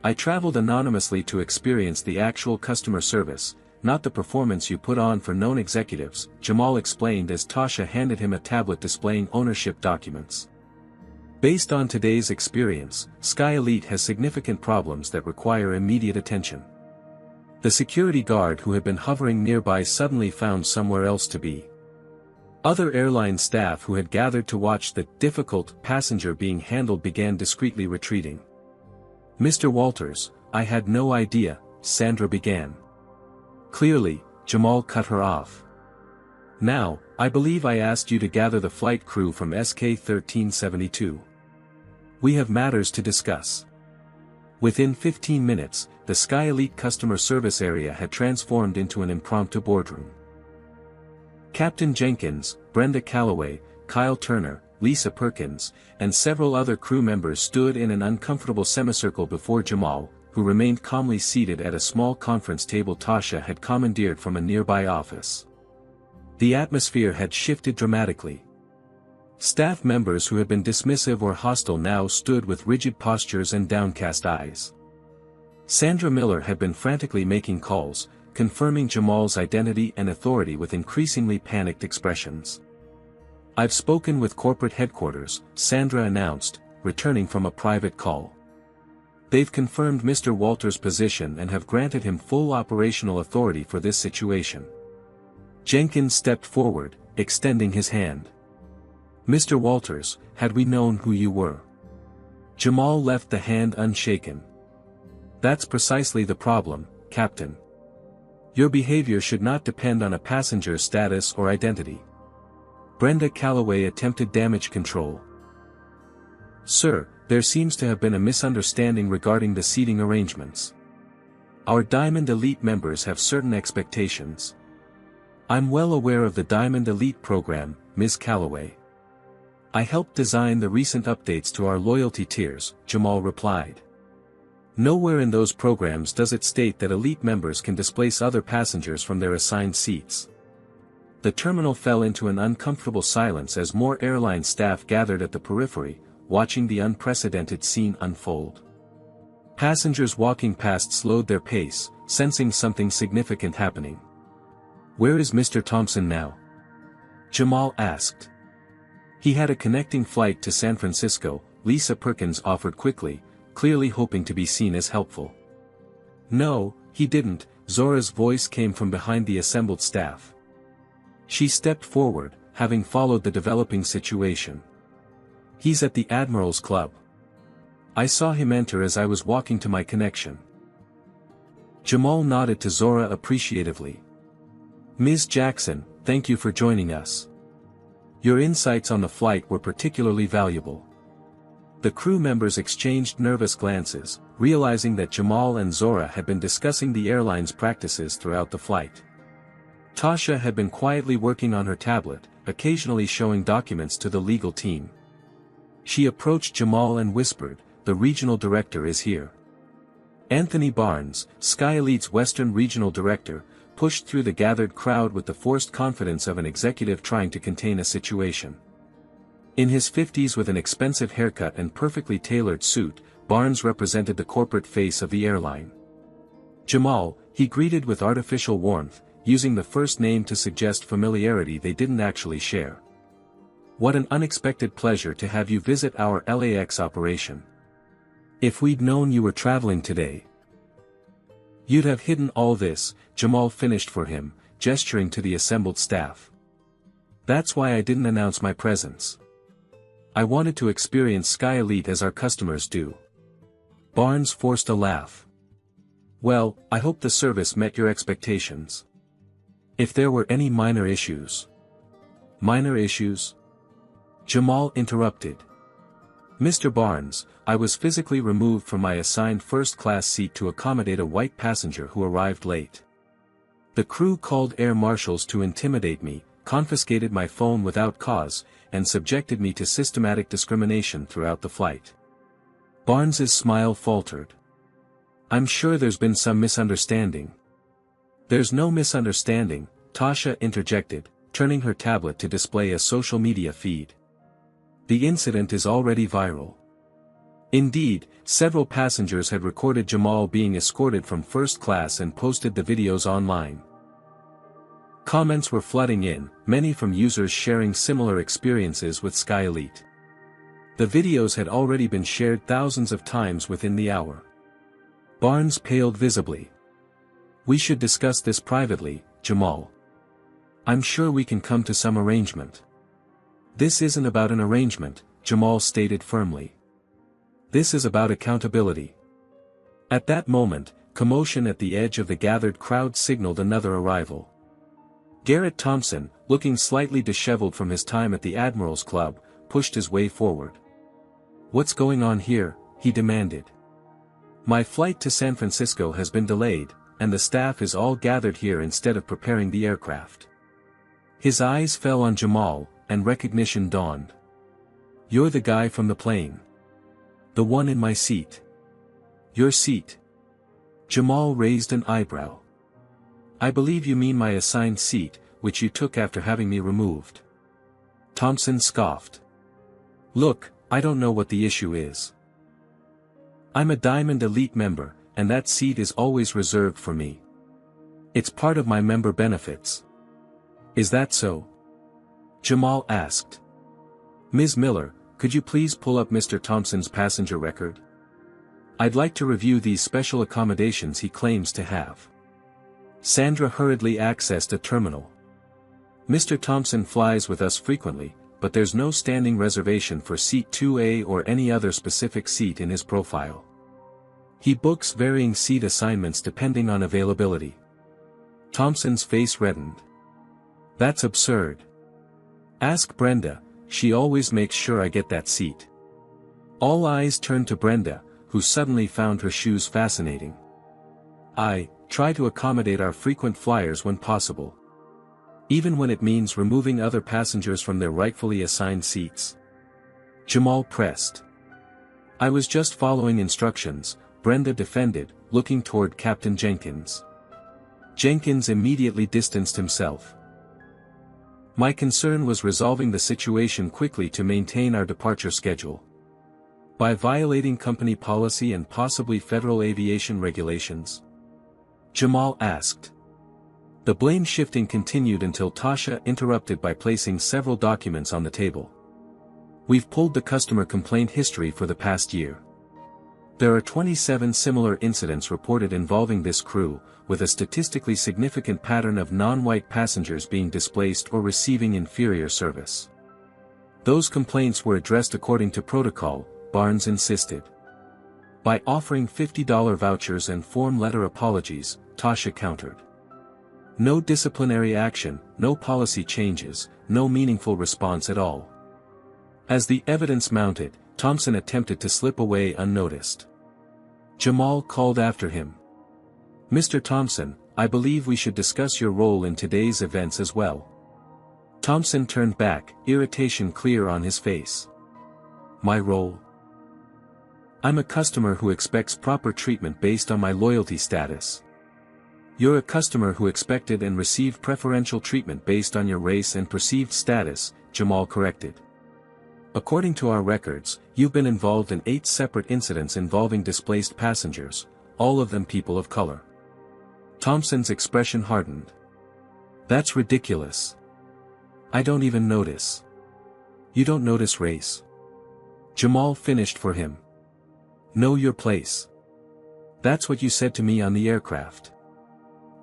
I traveled anonymously to experience the actual customer service, not the performance you put on for known executives, Jamal explained as Tasha handed him a tablet displaying ownership documents. Based on today's experience, Sky Elite has significant problems that require immediate attention. The security guard who had been hovering nearby suddenly found somewhere else to be. Other airline staff who had gathered to watch the difficult passenger being handled began discreetly retreating. Mr. Walters, I had no idea, Sandra began. Clearly, Jamal cut her off. Now, I believe I asked you to gather the flight crew from SK-1372. We have matters to discuss. Within 15 minutes, the Sky Elite customer service area had transformed into an impromptu boardroom. Captain Jenkins, Brenda Calloway, Kyle Turner, Lisa Perkins, and several other crew members stood in an uncomfortable semicircle before Jamal, who remained calmly seated at a small conference table Tasha had commandeered from a nearby office. The atmosphere had shifted dramatically. Staff members who had been dismissive or hostile now stood with rigid postures and downcast eyes. Sandra Miller had been frantically making calls, confirming Jamal's identity and authority with increasingly panicked expressions. I've spoken with corporate headquarters, Sandra announced, returning from a private call. They've confirmed Mr. Walters' position and have granted him full operational authority for this situation. Jenkins stepped forward, extending his hand. Mr. Walters, had we known who you were? Jamal left the hand unshaken. That's precisely the problem, Captain. Your behavior should not depend on a passenger's status or identity. Brenda Calloway attempted damage control. Sir, there seems to have been a misunderstanding regarding the seating arrangements. Our Diamond Elite members have certain expectations. I'm well aware of the Diamond Elite program, Ms. Calloway. I helped design the recent updates to our loyalty tiers, Jamal replied. Nowhere in those programs does it state that elite members can displace other passengers from their assigned seats. The terminal fell into an uncomfortable silence as more airline staff gathered at the periphery, watching the unprecedented scene unfold. Passengers walking past slowed their pace, sensing something significant happening. Where is Mr. Thompson now? Jamal asked. He had a connecting flight to San Francisco, Lisa Perkins offered quickly, clearly hoping to be seen as helpful. No, he didn't, Zora's voice came from behind the assembled staff. She stepped forward, having followed the developing situation. He's at the Admiral's Club. I saw him enter as I was walking to my connection. Jamal nodded to Zora appreciatively. Ms. Jackson, thank you for joining us. Your insights on the flight were particularly valuable. The crew members exchanged nervous glances, realizing that Jamal and Zora had been discussing the airline's practices throughout the flight. Tasha had been quietly working on her tablet, occasionally showing documents to the legal team. She approached Jamal and whispered, "The regional director is here." Anthony Barnes, Sky Elite's Western Regional Director, pushed through the gathered crowd with the forced confidence of an executive trying to contain a situation. In his 50s with an expensive haircut and perfectly tailored suit, Barnes represented the corporate face of the airline. Jamal, he greeted with artificial warmth, using the first name to suggest familiarity they didn't actually share. What an unexpected pleasure to have you visit our LAX operation. If we'd known you were traveling today, you'd have hidden all this, Jamal finished for him, gesturing to the assembled staff. That's why I didn't announce my presence. I wanted to experience Sky Elite as our customers do. Barnes forced a laugh. Well, I hope the service met your expectations. If there were any minor issues. Minor issues? Jamal interrupted. Mr. Barnes, I was physically removed from my assigned first-class seat to accommodate a white passenger who arrived late. The crew called air marshals to intimidate me, confiscated my phone without cause, and subjected me to systematic discrimination throughout the flight. Barnes's smile faltered. I'm sure there's been some misunderstanding. There's no misunderstanding, Tasha interjected, turning her tablet to display a social media feed. The incident is already viral. Indeed, several passengers had recorded Jamal being escorted from first class and posted the videos online. Comments were flooding in, many from users sharing similar experiences with Sky Elite. The videos had already been shared thousands of times within the hour. Barnes paled visibly. We should discuss this privately, Jamal. I'm sure we can come to some arrangement. This isn't about an arrangement, Jamal stated firmly. This is about accountability. At that moment, commotion at the edge of the gathered crowd signaled another arrival. Garrett Thompson, looking slightly disheveled from his time at the Admirals Club, pushed his way forward. What's going on here? He demanded. My flight to San Francisco has been delayed, and the staff is all gathered here instead of preparing the aircraft. His eyes fell on Jamal, and recognition dawned. You're the guy from the plane. The one in my seat. Your seat. Jamal raised an eyebrow. I believe you mean my assigned seat, which you took after having me removed. Thompson scoffed. Look, I don't know what the issue is. I'm a Diamond Elite member, and that seat is always reserved for me. It's part of my member benefits. Is that so? Jamal asked. Ms. Miller, could you please pull up Mr. Thompson's passenger record? I'd like to review these special accommodations he claims to have. Sandra hurriedly accessed a terminal. Mr. Thompson flies with us frequently, but there's no standing reservation for seat 2A or any other specific seat in his profile. He books varying seat assignments depending on availability. Thompson's face reddened. That's absurd. Ask Brenda, she always makes sure I get that seat. All eyes turned to Brenda, who suddenly found her shoes fascinating. I try to accommodate our frequent flyers when possible. Even when it means removing other passengers from their rightfully assigned seats. Jamal pressed. I was just following instructions, Brenda defended, looking toward Captain Jenkins. Jenkins immediately distanced himself. My concern was resolving the situation quickly to maintain our departure schedule. By violating company policy and possibly federal aviation regulations? Jamal asked. The blame shifting continued until Tasha interrupted by placing several documents on the table. We've pulled the customer complaint history for the past year. There are 27 similar incidents reported involving this crew, with a statistically significant pattern of non-white passengers being displaced or receiving inferior service. Those complaints were addressed according to protocol, Barnes insisted. By offering $50 vouchers and form letter apologies, Tasha countered. No disciplinary action, no policy changes, no meaningful response at all. As the evidence mounted, Thompson attempted to slip away unnoticed. Jamal called after him. Mr. Thompson, I believe we should discuss your role in today's events as well. Thompson turned back, irritation clear on his face. My role? I'm a customer who expects proper treatment based on my loyalty status. You're a customer who expected and received preferential treatment based on your race and perceived status, Jamal corrected. According to our records, you've been involved in 8 separate incidents involving displaced passengers, all of them people of color. Thompson's expression hardened. That's ridiculous. I don't even notice. You don't notice race? Jamal finished for him. Know your place. That's what you said to me on the aircraft.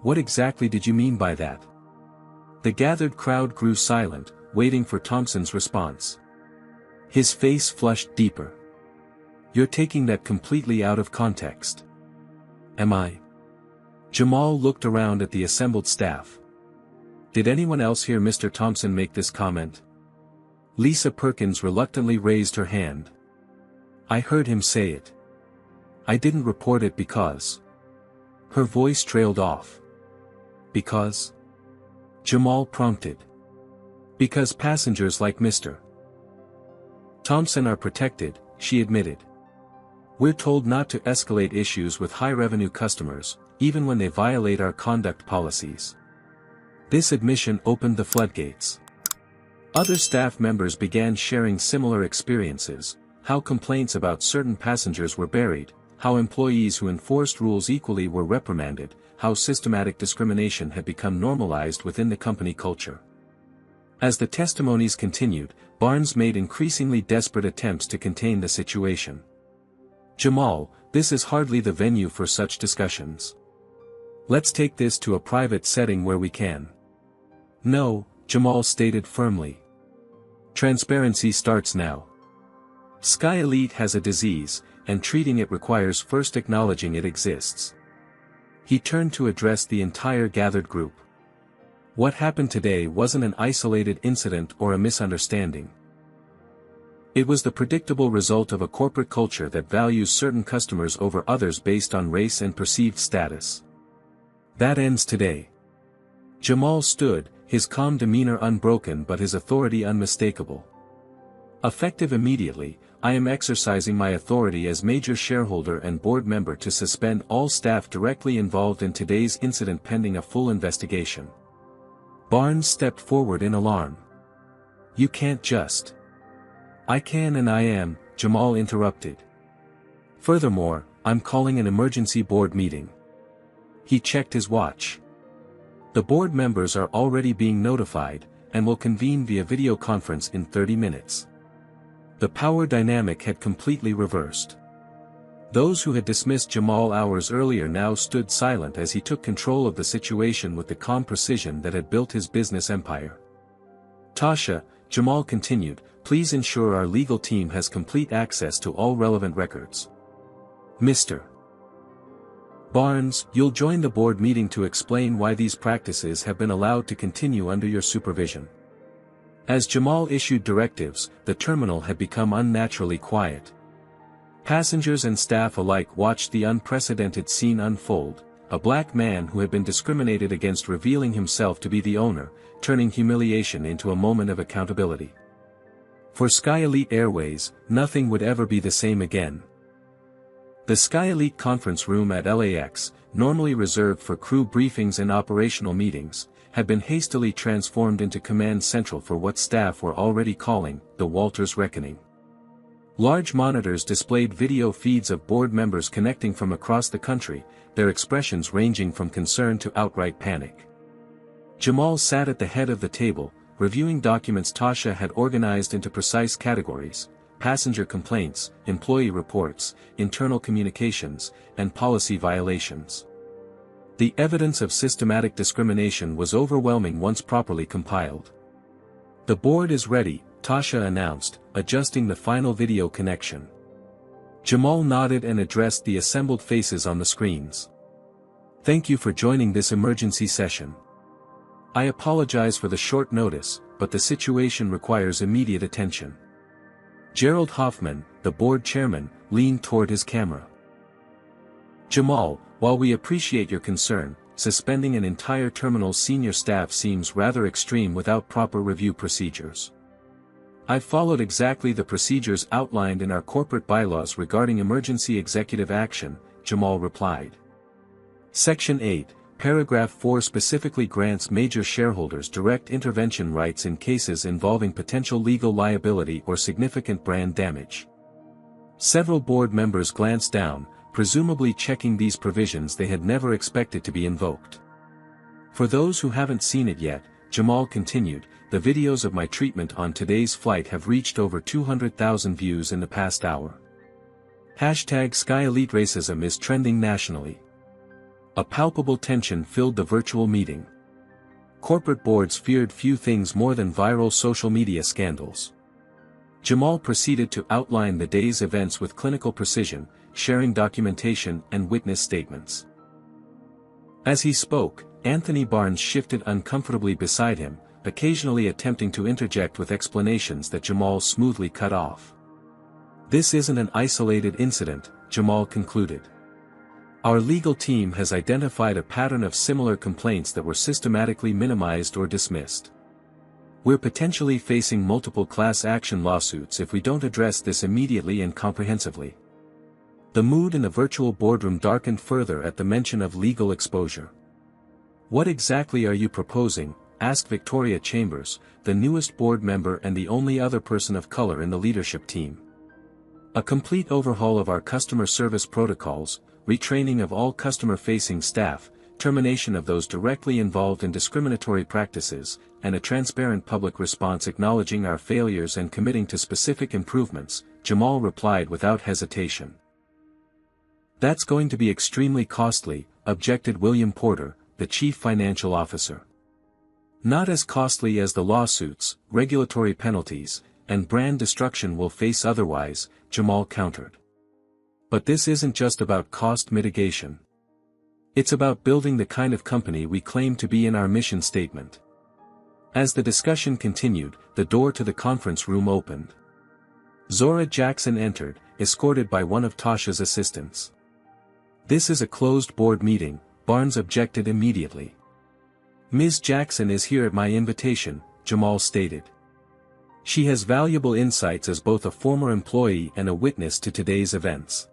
What exactly did you mean by that? The gathered crowd grew silent, waiting for Thompson's response. His face flushed deeper. You're taking that completely out of context. Am I? Jamal looked around at the assembled staff. Did anyone else hear Mr. Thompson make this comment? Lisa Perkins reluctantly raised her hand. I heard him say it. I didn't report it because. Her voice trailed off. Because? Jamal prompted. Because passengers like Mr. Thompson are protected, she admitted. We're told not to escalate issues with high-revenue customers, even when they violate our conduct policies. This admission opened the floodgates. Other staff members began sharing similar experiences, how complaints about certain passengers were buried, how employees who enforced rules equally were reprimanded, how systematic discrimination had become normalized within the company culture. As the testimonies continued, Barnes made increasingly desperate attempts to contain the situation. Jamal, this is hardly the venue for such discussions. Let's take this to a private setting where we can. No, Jamal stated firmly. Transparency starts now. Sky Elite has a disease, and treating it requires first acknowledging it exists. He turned to address the entire gathered group. What happened today wasn't an isolated incident or a misunderstanding. It was the predictable result of a corporate culture that values certain customers over others based on race and perceived status. That ends today. Jamal stood, his calm demeanor unbroken but his authority unmistakable. Effective immediately, I am exercising my authority as major shareholder and board member to suspend all staff directly involved in today's incident pending a full investigation. Barnes stepped forward in alarm. You can't just. I can and I am, Jamal interrupted. Furthermore, I'm calling an emergency board meeting. He checked his watch. The board members are already being notified, and will convene via video conference in 30 minutes. The power dynamic had completely reversed. Those who had dismissed Jamal hours earlier now stood silent as he took control of the situation with the calm precision that had built his business empire. Tasha, Jamal continued, please ensure our legal team has complete access to all relevant records. Mr. Barnes, you'll join the board meeting to explain why these practices have been allowed to continue under your supervision. As Jamal issued directives, the terminal had become unnaturally quiet. Passengers and staff alike watched the unprecedented scene unfold, a black man who had been discriminated against revealing himself to be the owner, turning humiliation into a moment of accountability. For Sky Elite Airways, nothing would ever be the same again. The Sky Elite conference room at LAX, normally reserved for crew briefings and operational meetings, had been hastily transformed into command central for what staff were already calling the Walters Reckoning. Large monitors displayed video feeds of board members connecting from across the country, their expressions ranging from concern to outright panic. Jamal sat at the head of the table, reviewing documents Tasha had organized into precise categories: passenger complaints, employee reports, internal communications, and policy violations. The evidence of systematic discrimination was overwhelming once properly compiled. The board is ready, Tasha announced, adjusting the final video connection. Jamal nodded and addressed the assembled faces on the screens. Thank you for joining this emergency session. I apologize for the short notice, but the situation requires immediate attention. Gerald Hoffman, the board chairman, leaned toward his camera. Jamal, while we appreciate your concern, suspending an entire terminal's senior staff seems rather extreme without proper review procedures. I've followed exactly the procedures outlined in our corporate bylaws regarding emergency executive action, Jamal replied. Section 8, Paragraph 4 specifically grants major shareholders direct intervention rights in cases involving potential legal liability or significant brand damage. Several board members glanced down, presumably checking these provisions they had never expected to be invoked. For those who haven't seen it yet, Jamal continued, the videos of my treatment on today's flight have reached over 200,000 views in the past hour. Hashtag Sky Elite Racism is trending nationally. A palpable tension filled the virtual meeting. Corporate boards feared few things more than viral social media scandals. Jamal proceeded to outline the day's events with clinical precision, sharing documentation and witness statements. As he spoke, Anthony Barnes shifted uncomfortably beside him, occasionally attempting to interject with explanations that Jamal smoothly cut off. This isn't an isolated incident, Jamal concluded. Our legal team has identified a pattern of similar complaints that were systematically minimized or dismissed. We're potentially facing multiple class action lawsuits if we don't address this immediately and comprehensively. The mood in the virtual boardroom darkened further at the mention of legal exposure. What exactly are you proposing? Asked Victoria Chambers, the newest board member and the only other person of color in the leadership team. A complete overhaul of our customer service protocols, retraining of all customer-facing staff, termination of those directly involved in discriminatory practices, and a transparent public response acknowledging our failures and committing to specific improvements, Jamal replied without hesitation. That's going to be extremely costly, objected William Porter, the chief financial officer. Not as costly as the lawsuits, regulatory penalties, and brand destruction we'll face otherwise, Jamal countered. But this isn't just about cost mitigation. It's about building the kind of company we claim to be in our mission statement. As the discussion continued, the door to the conference room opened. Zora Jackson entered, escorted by one of Tasha's assistants. This is a closed board meeting, Barnes objected immediately. Ms. Jackson is here at my invitation, Jamal stated. She has valuable insights as both a former employee and a witness to today's events.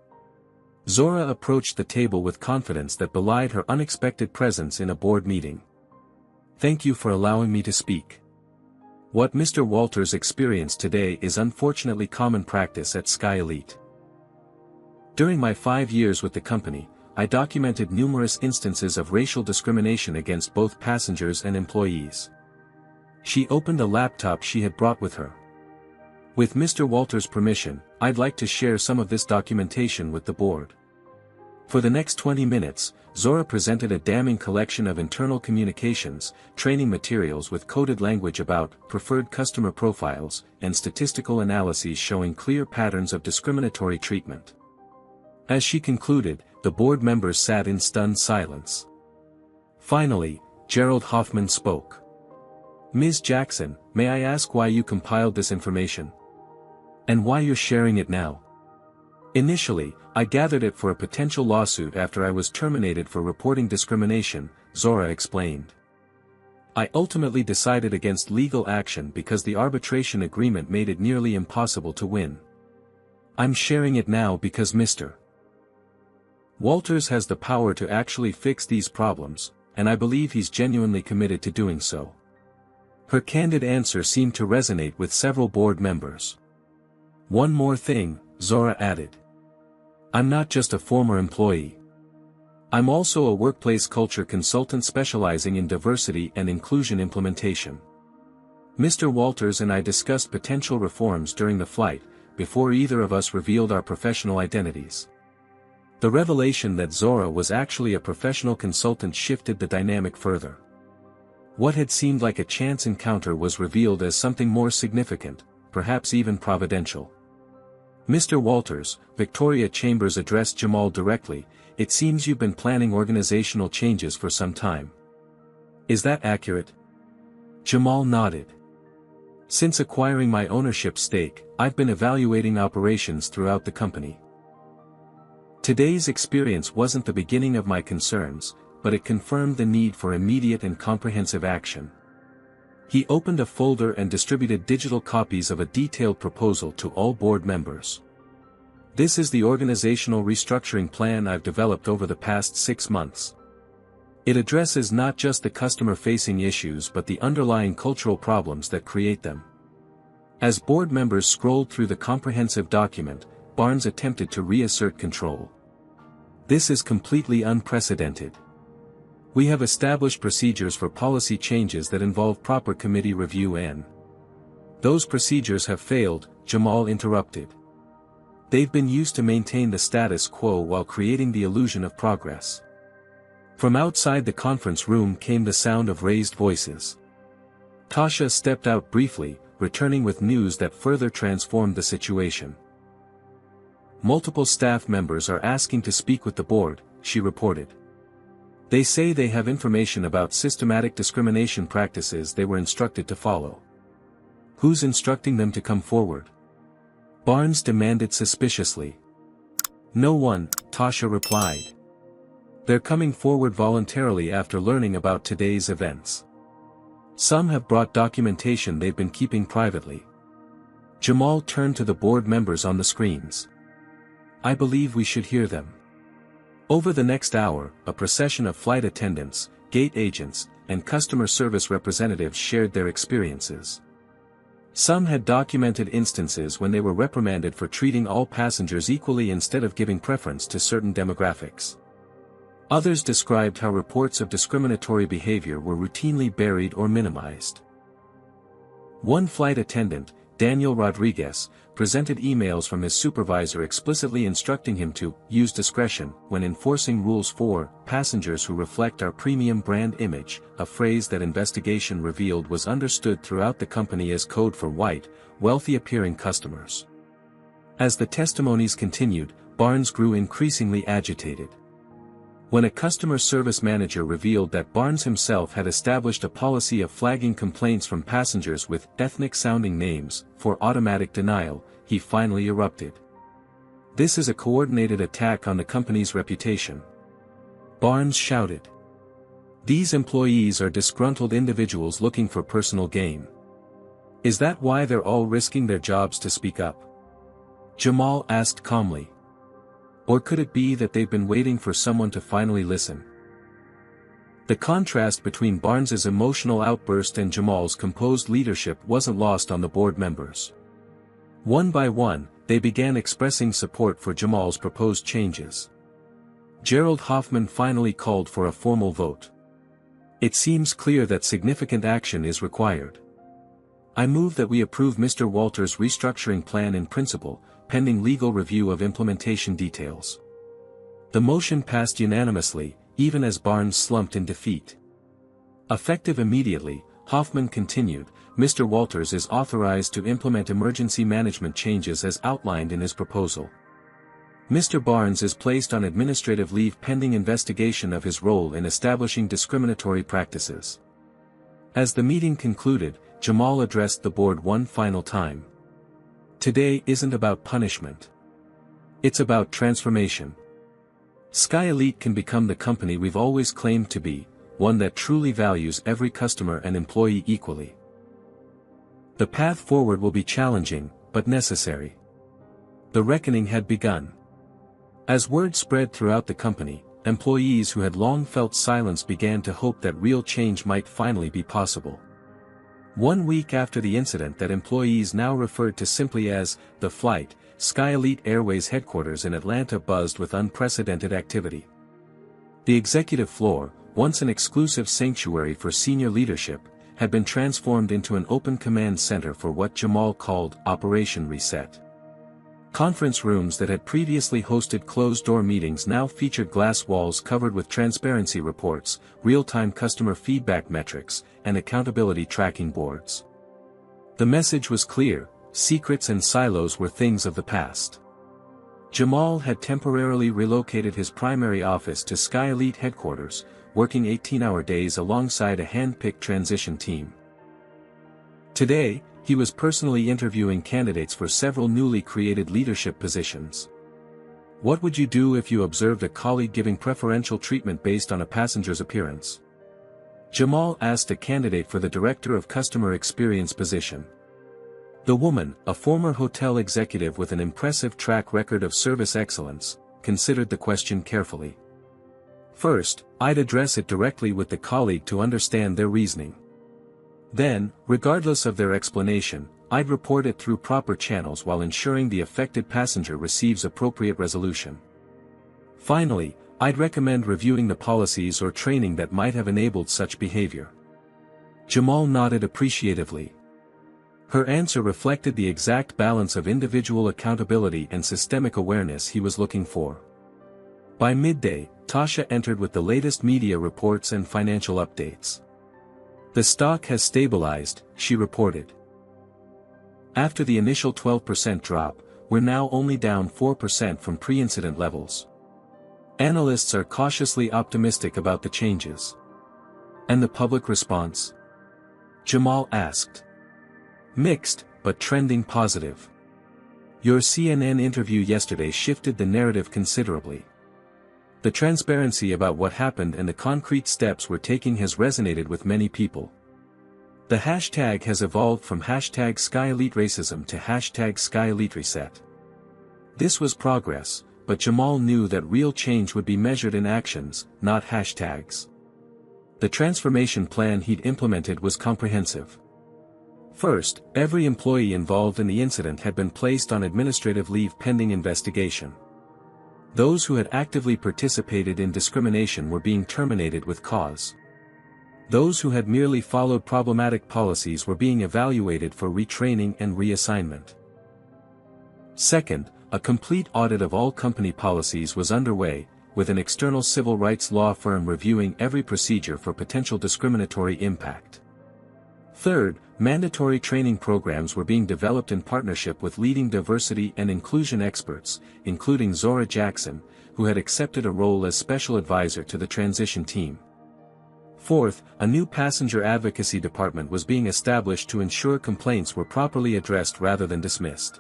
Zora approached the table with confidence that belied her unexpected presence in a board meeting. Thank you for allowing me to speak. What Mr. Walters experienced today is unfortunately common practice at Sky Elite. During my 5 years with the company, I documented numerous instances of racial discrimination against both passengers and employees. She opened a laptop she had brought with her. With Mr. Walters' permission, I'd like to share some of this documentation with the board. For the next 20 minutes, Zora presented a damning collection of internal communications, training materials with coded language about preferred customer profiles, and statistical analyses showing clear patterns of discriminatory treatment. As she concluded, the board members sat in stunned silence. Finally, Gerald Hoffman spoke. Ms. Jackson, may I ask why you compiled this information? And why you're sharing it now? Initially, I gathered it for a potential lawsuit after I was terminated for reporting discrimination, Zora explained. I ultimately decided against legal action because the arbitration agreement made it nearly impossible to win. I'm sharing it now because Mr. Walters has the power to actually fix these problems, and I believe he's genuinely committed to doing so. Her candid answer seemed to resonate with several board members. One more thing, Zora added. I'm not just a former employee. I'm also a workplace culture consultant specializing in diversity and inclusion implementation. Mr. Walters and I discussed potential reforms during the flight, before either of us revealed our professional identities. The revelation that Zora was actually a professional consultant shifted the dynamic further. What had seemed like a chance encounter was revealed as something more significant, perhaps even providential. Mr. Walters, Victoria Chambers addressed Jamal directly, it seems you've been planning organizational changes for some time. Is that accurate? Jamal nodded. Since acquiring my ownership stake, I've been evaluating operations throughout the company. Today's experience wasn't the beginning of my concerns, but it confirmed the need for immediate and comprehensive action. He opened a folder and distributed digital copies of a detailed proposal to all board members. This is the organizational restructuring plan I've developed over the past 6 months. It addresses not just the customer-facing issues but the underlying cultural problems that create them. As board members scrolled through the comprehensive document, Barnes attempted to reassert control. This is completely unprecedented. We have established procedures for policy changes that involve proper committee review and those procedures have failed, Jamal interrupted. They've been used to maintain the status quo while creating the illusion of progress. From outside the conference room came the sound of raised voices. Tasha stepped out briefly, returning with news that further transformed the situation. Multiple staff members are asking to speak with the board, she reported. They say they have information about systematic discrimination practices they were instructed to follow. Who's instructing them to come forward? Barnes demanded suspiciously. No one, Tasha replied. They're coming forward voluntarily after learning about today's events. Some have brought documentation they've been keeping privately. Jamal turned to the board members on the screens. I believe we should hear them. Over the next hour, a procession of flight attendants, gate agents, and customer service representatives shared their experiences. Some had documented instances when they were reprimanded for treating all passengers equally instead of giving preference to certain demographics. Others described how reports of discriminatory behavior were routinely buried or minimized. One flight attendant, Daniel Rodriguez, presented emails from his supervisor explicitly instructing him to use discretion when enforcing rules for passengers who reflect our premium brand image, a phrase that investigation revealed was understood throughout the company as code for white, wealthy-appearing customers. As the testimonies continued, Barnes grew increasingly agitated. When a customer service manager revealed that Barnes himself had established a policy of flagging complaints from passengers with ethnic-sounding names for automatic denial, he finally erupted. This is a coordinated attack on the company's reputation. Barnes shouted. These employees are disgruntled individuals looking for personal gain. Is that why they're all risking their jobs to speak up? Jamal asked calmly. Or could it be that they've been waiting for someone to finally listen? The contrast between Barnes's emotional outburst and Jamal's composed leadership wasn't lost on the board members. One by one, they began expressing support for Jamal's proposed changes. Gerald Hoffman finally called for a formal vote. It seems clear that significant action is required. I move that we approve Mr. Walters' restructuring plan in principle, pending legal review of implementation details. The motion passed unanimously, even as Barnes slumped in defeat. Effective immediately, Hoffman continued, Mr. Walters is authorized to implement emergency management changes as outlined in his proposal. Mr. Barnes is placed on administrative leave pending investigation of his role in establishing discriminatory practices. As the meeting concluded, Jamal addressed the board one final time. Today isn't about punishment. It's about transformation. Sky Elite can become the company we've always claimed to be, one that truly values every customer and employee equally. The path forward will be challenging, but necessary. The reckoning had begun. As word spread throughout the company, employees who had long felt silence began to hope that real change might finally be possible. 1 week after the incident that employees now referred to simply as the flight, Sky Elite Airways headquarters in Atlanta buzzed with unprecedented activity. The executive floor, once an exclusive sanctuary for senior leadership, had been transformed into an open command center for what Jamal called Operation Reset. Conference rooms that had previously hosted closed-door meetings now featured glass walls covered with transparency reports, real-time customer feedback metrics, and accountability tracking boards. The message was clear: secrets and silos were things of the past. Jamal had temporarily relocated his primary office to Sky Elite headquarters, working 18-hour days alongside a hand-picked transition team. Today, he was personally interviewing candidates for several newly created leadership positions. What would you do if you observed a colleague giving preferential treatment based on a passenger's appearance? Jamal asked a candidate for the Director of Customer Experience position. The woman, a former hotel executive with an impressive track record of service excellence, considered the question carefully. First, I'd address it directly with the colleague to understand their reasoning. Then, regardless of their explanation, I'd report it through proper channels while ensuring the affected passenger receives appropriate resolution. Finally, I'd recommend reviewing the policies or training that might have enabled such behavior. Jamal nodded appreciatively. Her answer reflected the exact balance of individual accountability and systemic awareness he was looking for. By midday, Tasha entered with the latest media reports and financial updates. The stock has stabilized, she reported. After the initial 12% drop, we're now only down 4% from pre-incident levels. Analysts are cautiously optimistic about the changes. And the public response? Jamal asked. Mixed, but trending positive. Your CNN interview yesterday shifted the narrative considerably. The transparency about what happened and the concrete steps we're taking has resonated with many people. The hashtag has evolved from hashtag #SkyEliteRacism to hashtag #SkyEliteReset. This was progress, but Jamal knew that real change would be measured in actions, not hashtags. The transformation plan he'd implemented was comprehensive. First, every employee involved in the incident had been placed on administrative leave pending investigation. Those who had actively participated in discrimination were being terminated with cause. Those who had merely followed problematic policies were being evaluated for retraining and reassignment. Second, a complete audit of all company policies was underway, with an external civil rights law firm reviewing every procedure for potential discriminatory impact. Third, mandatory training programs were being developed in partnership with leading diversity and inclusion experts, including Zora Jackson, who had accepted a role as special advisor to the transition team. Fourth, a new passenger advocacy department was being established to ensure complaints were properly addressed rather than dismissed.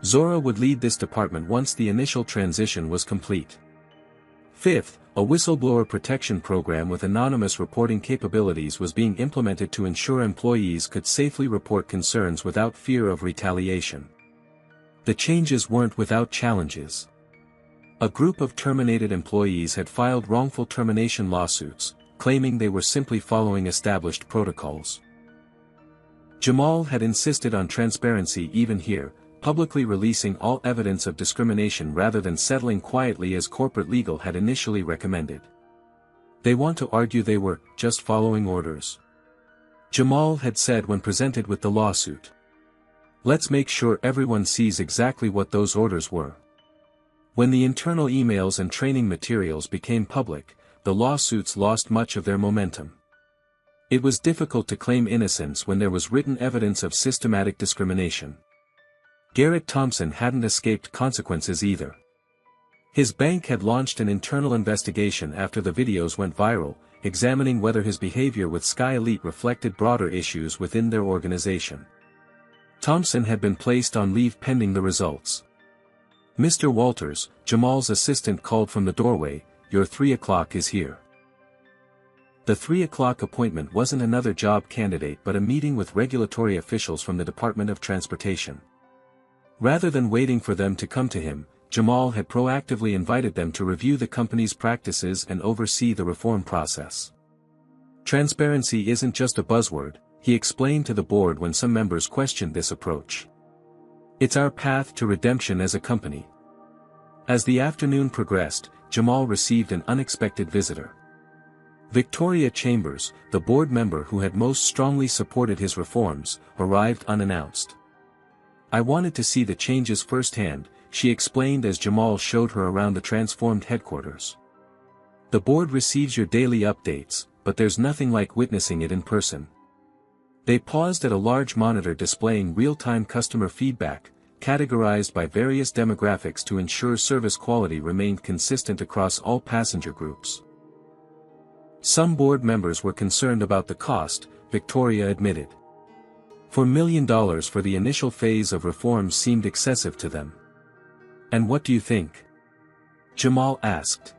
Zora would lead this department once the initial transition was complete. Fifth, a whistleblower protection program with anonymous reporting capabilities was being implemented to ensure employees could safely report concerns without fear of retaliation. The changes weren't without challenges. A group of terminated employees had filed wrongful termination lawsuits, claiming they were simply following established protocols. Jamal had insisted on transparency even here, publicly releasing all evidence of discrimination rather than settling quietly as corporate legal had initially recommended. They want to argue they were just following orders. Jamal had said when presented with the lawsuit. Let's make sure everyone sees exactly what those orders were. When the internal emails and training materials became public, the lawsuits lost much of their momentum. It was difficult to claim innocence when there was written evidence of systematic discrimination. Garrett Thompson hadn't escaped consequences either. His bank had launched an internal investigation after the videos went viral, examining whether his behavior with Sky Elite reflected broader issues within their organization. Thompson had been placed on leave pending the results. Mr. Walters, Jamal's assistant, called from the doorway, "Your 3 o'clock is here." The 3 o'clock appointment wasn't another job candidate but a meeting with regulatory officials from the Department of Transportation. Rather than waiting for them to come to him, Jamal had proactively invited them to review the company's practices and oversee the reform process. Transparency isn't just a buzzword, he explained to the board when some members questioned this approach. It's our path to redemption as a company. As the afternoon progressed, Jamal received an unexpected visitor. Victoria Chambers, the board member who had most strongly supported his reforms, arrived unannounced. "I wanted to see the changes firsthand," she explained as Jamal showed her around the transformed headquarters. "The board receives your daily updates, but there's nothing like witnessing it in person." They paused at a large monitor displaying real-time customer feedback, categorized by various demographics to ensure service quality remained consistent across all passenger groups. Some board members were concerned about the cost, Victoria admitted. $4 million for the initial phase of reforms seemed excessive to them. "And what do you think?" Jamal asked.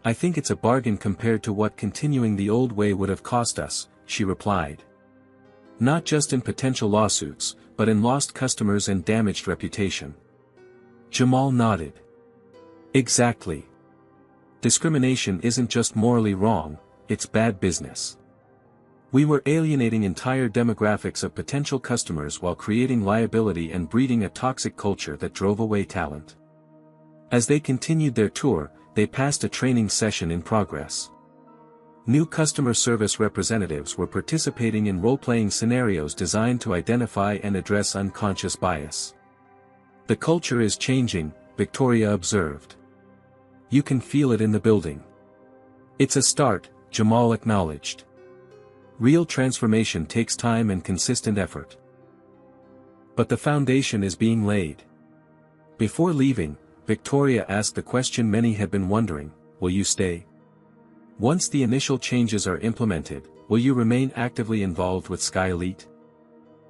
"I think it's a bargain compared to what continuing the old way would have cost us," she replied. "Not just in potential lawsuits, but in lost customers and damaged reputation." Jamal nodded. "Exactly. Discrimination isn't just morally wrong, it's bad business. We were alienating entire demographics of potential customers while creating liability and breeding a toxic culture that drove away talent." As they continued their tour, they passed a training session in progress. New customer service representatives were participating in role-playing scenarios designed to identify and address unconscious bias. "The culture is changing," Victoria observed. "You can feel it in the building." "It's a start," Jamal acknowledged. "Real transformation takes time and consistent effort. But the foundation is being laid." Before leaving, Victoria asked the question many had been wondering: will you stay? Once the initial changes are implemented, will you remain actively involved with Sky Elite?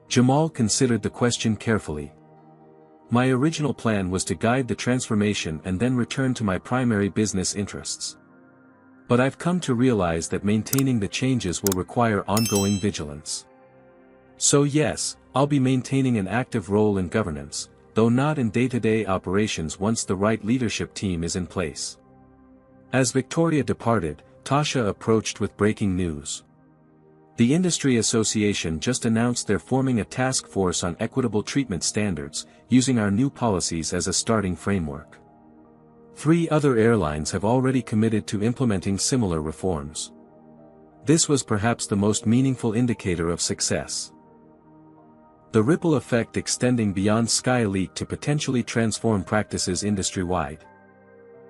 Jamal considered the question carefully. My original plan was to guide the transformation and then return to my primary business interests. But I've come to realize that maintaining the changes will require ongoing vigilance. So yes, I'll be maintaining an active role in governance, though not in day-to-day operations once the right leadership team is in place. As Victoria departed, Tasha approached with breaking news. The Industry Association just announced they're forming a task force on equitable treatment standards, using our new policies as a starting framework. 3 other airlines have already committed to implementing similar reforms. This was perhaps the most meaningful indicator of success. The ripple effect extending beyond Sky Elite to potentially transform practices industry-wide.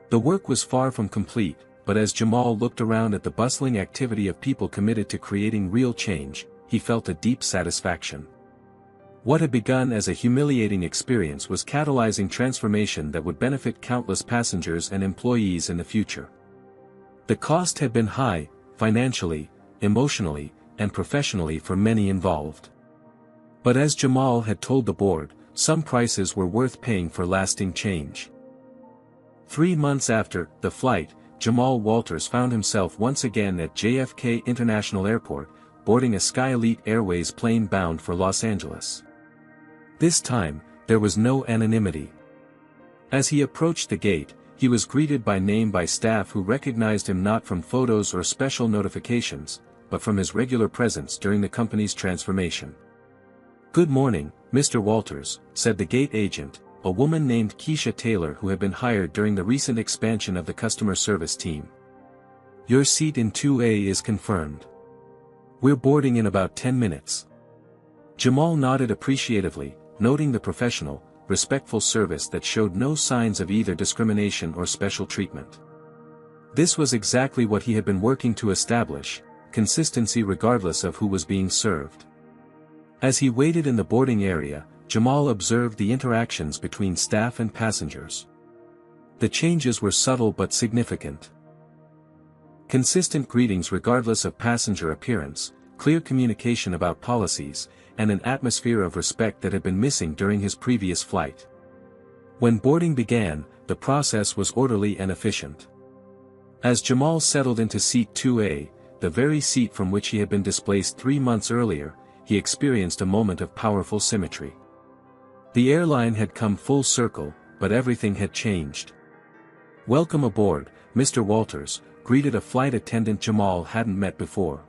The work was far from complete, but as Jamal looked around at the bustling activity of people committed to creating real change, he felt a deep satisfaction. What had begun as a humiliating experience was catalyzing transformation that would benefit countless passengers and employees in the future. The cost had been high, financially, emotionally, and professionally for many involved. But as Jamal had told the board, some prices were worth paying for lasting change. 3 months after the flight, Jamal Walters found himself once again at JFK International Airport, boarding a Sky Elite Airways plane bound for Los Angeles. This time, there was no anonymity. As he approached the gate, he was greeted by name by staff who recognized him not from photos or special notifications, but from his regular presence during the company's transformation. "Good morning, Mr. Walters," said the gate agent, a woman named Keisha Taylor who had been hired during the recent expansion of the customer service team. "Your seat in 2A is confirmed. We're boarding in about 10 minutes. Jamal nodded appreciatively, noting the professional, respectful service that showed no signs of either discrimination or special treatment. This was exactly what he had been working to establish: consistency regardless of who was being served. As he waited in the boarding area, Jamal observed the interactions between staff and passengers. The changes were subtle but significant. Consistent greetings regardless of passenger appearance, clear communication about policies, and an atmosphere of respect that had been missing during his previous flight. When boarding began, the process was orderly and efficient. As Jamal settled into seat 2A, the very seat from which he had been displaced 3 months earlier, he experienced a moment of powerful symmetry. The airline had come full circle, but everything had changed. "Welcome aboard, Mr. Walters," greeted a flight attendant Jamal hadn't met before.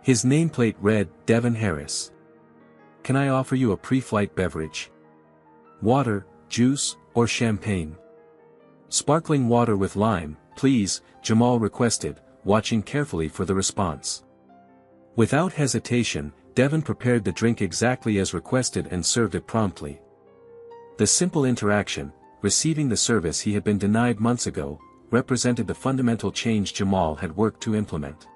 His nameplate read, "Devin Harris. Can I offer you a pre-flight beverage? Water, juice, or champagne?" "Sparkling water with lime, please," Jamal requested, watching carefully for the response. Without hesitation, Devin prepared the drink exactly as requested and served it promptly. The simple interaction, receiving the service he had been denied months ago, represented the fundamental change Jamal had worked to implement.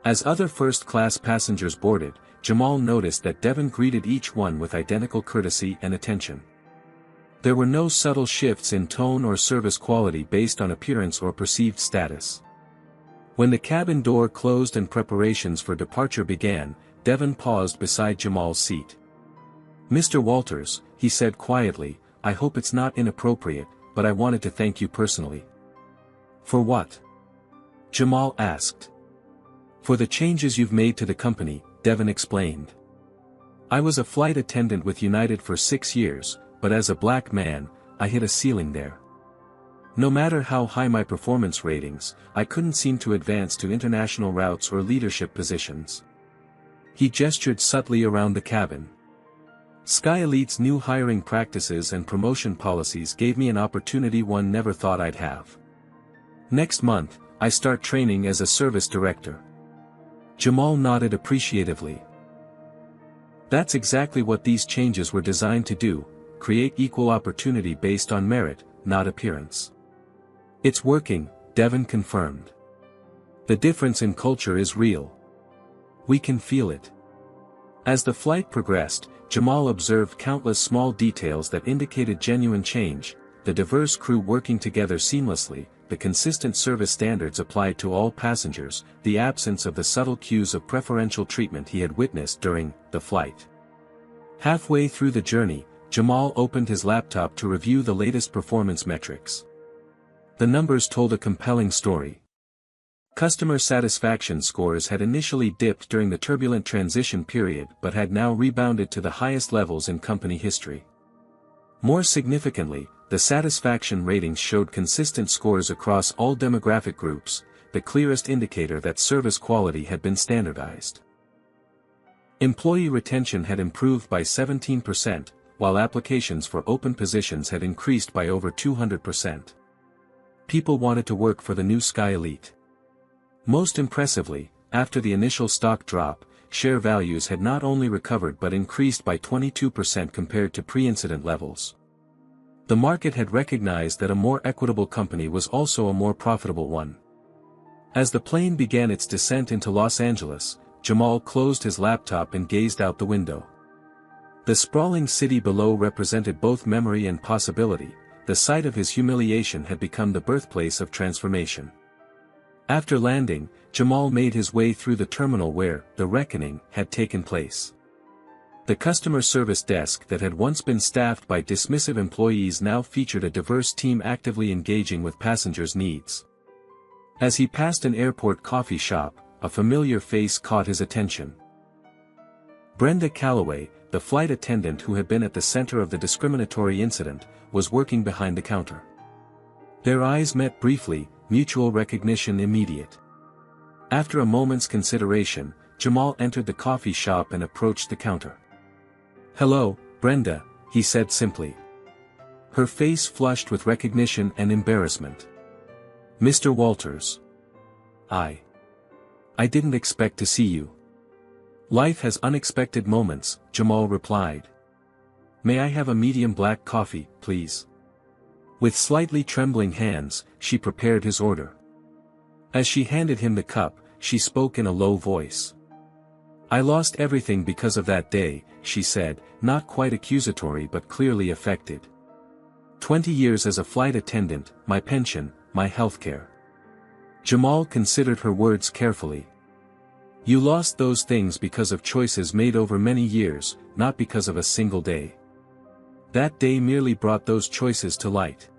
As other first-class passengers boarded, Jamal noticed that Devin greeted each one with identical courtesy and attention. There were no subtle shifts in tone or service quality based on appearance or perceived status. When the cabin door closed and preparations for departure began, Devin paused beside Jamal's seat. "Mr. Walters," he said quietly, "I hope it's not inappropriate, but I wanted to thank you personally." "For what?" Jamal asked. "For the changes you've made to the company," Devin explained. "I was a flight attendant with United for 6 years, but as a black man, I hit a ceiling there. No matter how high my performance ratings, I couldn't seem to advance to international routes or leadership positions." He gestured subtly around the cabin. "Sky Elite's new hiring practices and promotion policies gave me an opportunity one never thought I'd have. Next month, I start training as a service director." Jamal nodded appreciatively. "That's exactly what these changes were designed to do: create equal opportunity based on merit, not appearance." "It's working," Devin confirmed. "The difference in culture is real. We can feel it." As the flight progressed, Jamal observed countless small details that indicated genuine change: the diverse crew working together seamlessly, the consistent service standards applied to all passengers, the absence of the subtle cues of preferential treatment he had witnessed during the flight. Halfway through the journey, Jamal opened his laptop to review the latest performance metrics. The numbers told a compelling story. Customer satisfaction scores had initially dipped during the turbulent transition period but had now rebounded to the highest levels in company history. More significantly, the satisfaction ratings showed consistent scores across all demographic groups, the clearest indicator that service quality had been standardized. Employee retention had improved by 17%, while applications for open positions had increased by over 200%. People wanted to work for the new Sky Elite. Most impressively, after the initial stock drop, share values had not only recovered but increased by 22% compared to pre-incident levels. The market had recognized that a more equitable company was also a more profitable one. As the plane began its descent into Los Angeles, Jamal closed his laptop and gazed out the window. The sprawling city below represented both memory and possibility. The site of his humiliation had become the birthplace of transformation. After landing, Jamal made his way through the terminal where the reckoning had taken place. The customer service desk that had once been staffed by dismissive employees now featured a diverse team actively engaging with passengers' needs. As he passed an airport coffee shop, a familiar face caught his attention. Brenda Calloway, the flight attendant who had been at the center of the discriminatory incident, was working behind the counter. Their eyes met briefly, mutual recognition immediate. After a moment's consideration, Jamal entered the coffee shop and approached the counter. "Hello, Brenda," he said simply. Her face flushed with recognition and embarrassment. "Mr. Walters. I didn't expect to see you." "Life has unexpected moments," Jamal replied. "May I have a medium black coffee, please?" With slightly trembling hands, she prepared his order. As she handed him the cup, she spoke in a low voice. "I lost everything because of that day," she said, not quite accusatory but clearly affected. 20 years as a flight attendant, my pension, my healthcare." Jamal considered her words carefully. "You lost those things because of choices made over many years, not because of a single day. That day merely brought those choices to light."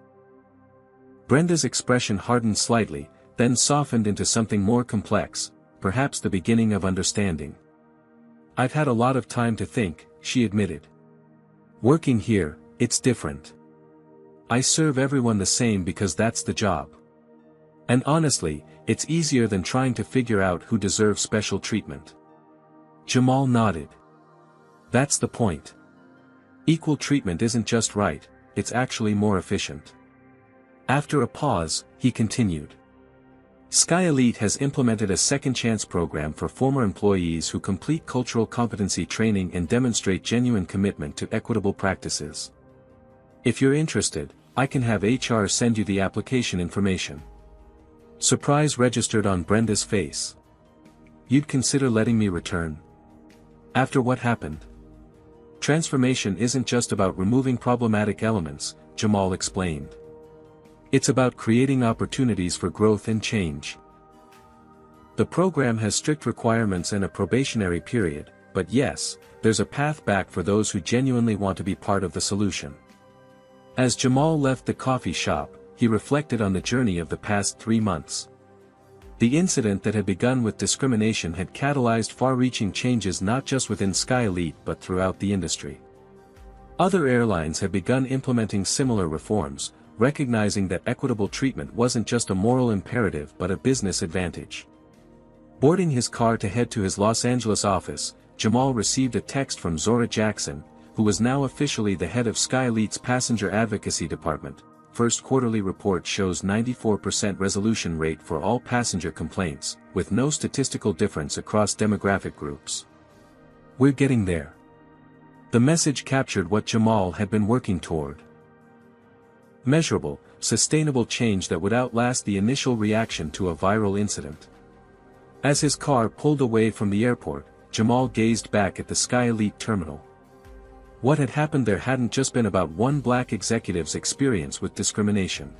Brenda's expression hardened slightly, then softened into something more complex, perhaps the beginning of understanding. "I've had a lot of time to think," she admitted. "Working here, it's different. I serve everyone the same because that's the job. And honestly, it's easier than trying to figure out who deserves special treatment." Jamal nodded. "That's the point. Equal treatment isn't just right, it's actually more efficient." After a pause, he continued. Sky Elite has implemented a second chance program for former employees who complete cultural competency training and demonstrate genuine commitment to equitable practices. If you're interested, I can have HR send you the application information. Surprise registered on Brenda's face. "You'd consider letting me return? After what happened?" "Transformation isn't just about removing problematic elements," Jamal explained. "It's about creating opportunities for growth and change. The program has strict requirements and a probationary period, but yes, there's a path back for those who genuinely want to be part of the solution." As Jamal left the coffee shop, he reflected on the journey of the past 3 months. The incident that had begun with discrimination had catalyzed far-reaching changes not just within Sky Elite but throughout the industry. Other airlines had begun implementing similar reforms, recognizing that equitable treatment wasn't just a moral imperative but a business advantage. Boarding his car to head to his Los Angeles office, Jamal received a text from Zora Jackson, who was now officially the head of Sky Elite's Passenger Advocacy Department. First quarterly report shows 94% resolution rate for all passenger complaints, with no statistical difference across demographic groups. "We're getting there." The message captured what Jamal had been working toward. Measurable, sustainable change that would outlast the initial reaction to a viral incident. As his car pulled away from the airport, Jamal gazed back at the Sky Elite terminal. What had happened there hadn't just been about one black executive's experience with discrimination.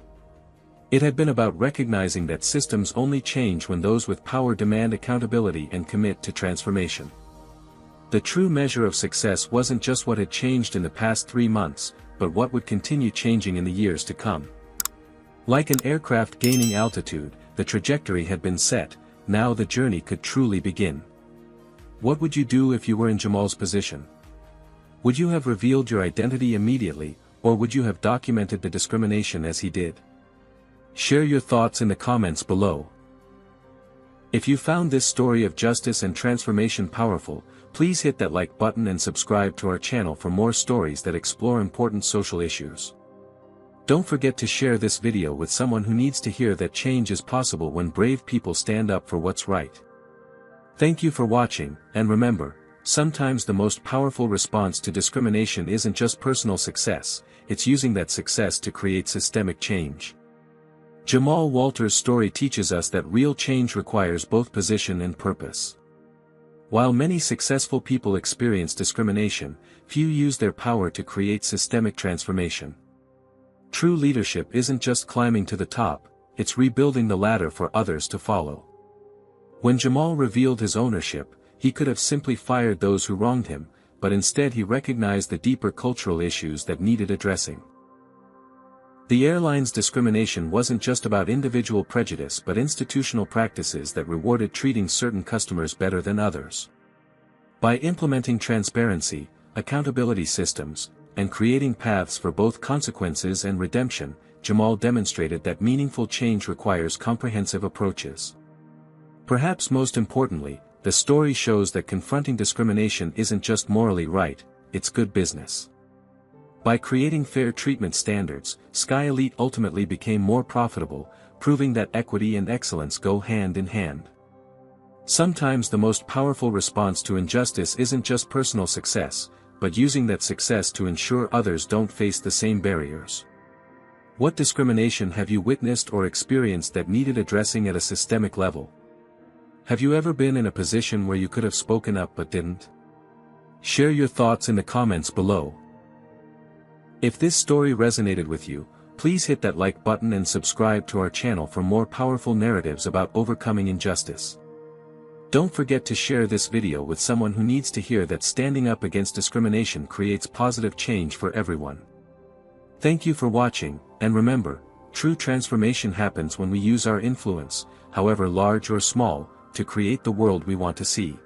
It had been about recognizing that systems only change when those with power demand accountability and commit to transformation. The true measure of success wasn't just what had changed in the past 3 months, but what would continue changing in the years to come. Like an aircraft gaining altitude, the trajectory had been set, now the journey could truly begin. What would you do if you were in Jamal's position? Would you have revealed your identity immediately, or would you have documented the discrimination as he did? Share your thoughts in the comments below. If you found this story of justice and transformation powerful, please hit that like button and subscribe to our channel for more stories that explore important social issues. Don't forget to share this video with someone who needs to hear that change is possible when brave people stand up for what's right. Thank you for watching, and remember, sometimes the most powerful response to discrimination isn't just personal success, it's using that success to create systemic change. Jamal Walter's story teaches us that real change requires both position and purpose. While many successful people experience discrimination, few use their power to create systemic transformation. True leadership isn't just climbing to the top, it's rebuilding the ladder for others to follow. When Jamal revealed his ownership, he could have simply fired those who wronged him, but instead he recognized the deeper cultural issues that needed addressing. The airline's discrimination wasn't just about individual prejudice but institutional practices that rewarded treating certain customers better than others. By implementing transparency, accountability systems, and creating paths for both consequences and redemption, Jamal demonstrated that meaningful change requires comprehensive approaches. Perhaps most importantly, the story shows that confronting discrimination isn't just morally right, it's good business. By creating fair treatment standards, Sky Elite ultimately became more profitable, proving that equity and excellence go hand in hand. Sometimes the most powerful response to injustice isn't just personal success, but using that success to ensure others don't face the same barriers. What discrimination have you witnessed or experienced that needed addressing at a systemic level? Have you ever been in a position where you could have spoken up but didn't? Share your thoughts in the comments below. If this story resonated with you, please hit that like button and subscribe to our channel for more powerful narratives about overcoming injustice. Don't forget to share this video with someone who needs to hear that standing up against discrimination creates positive change for everyone. Thank you for watching, and remember, true transformation happens when we use our influence, however large or small, to create the world we want to see.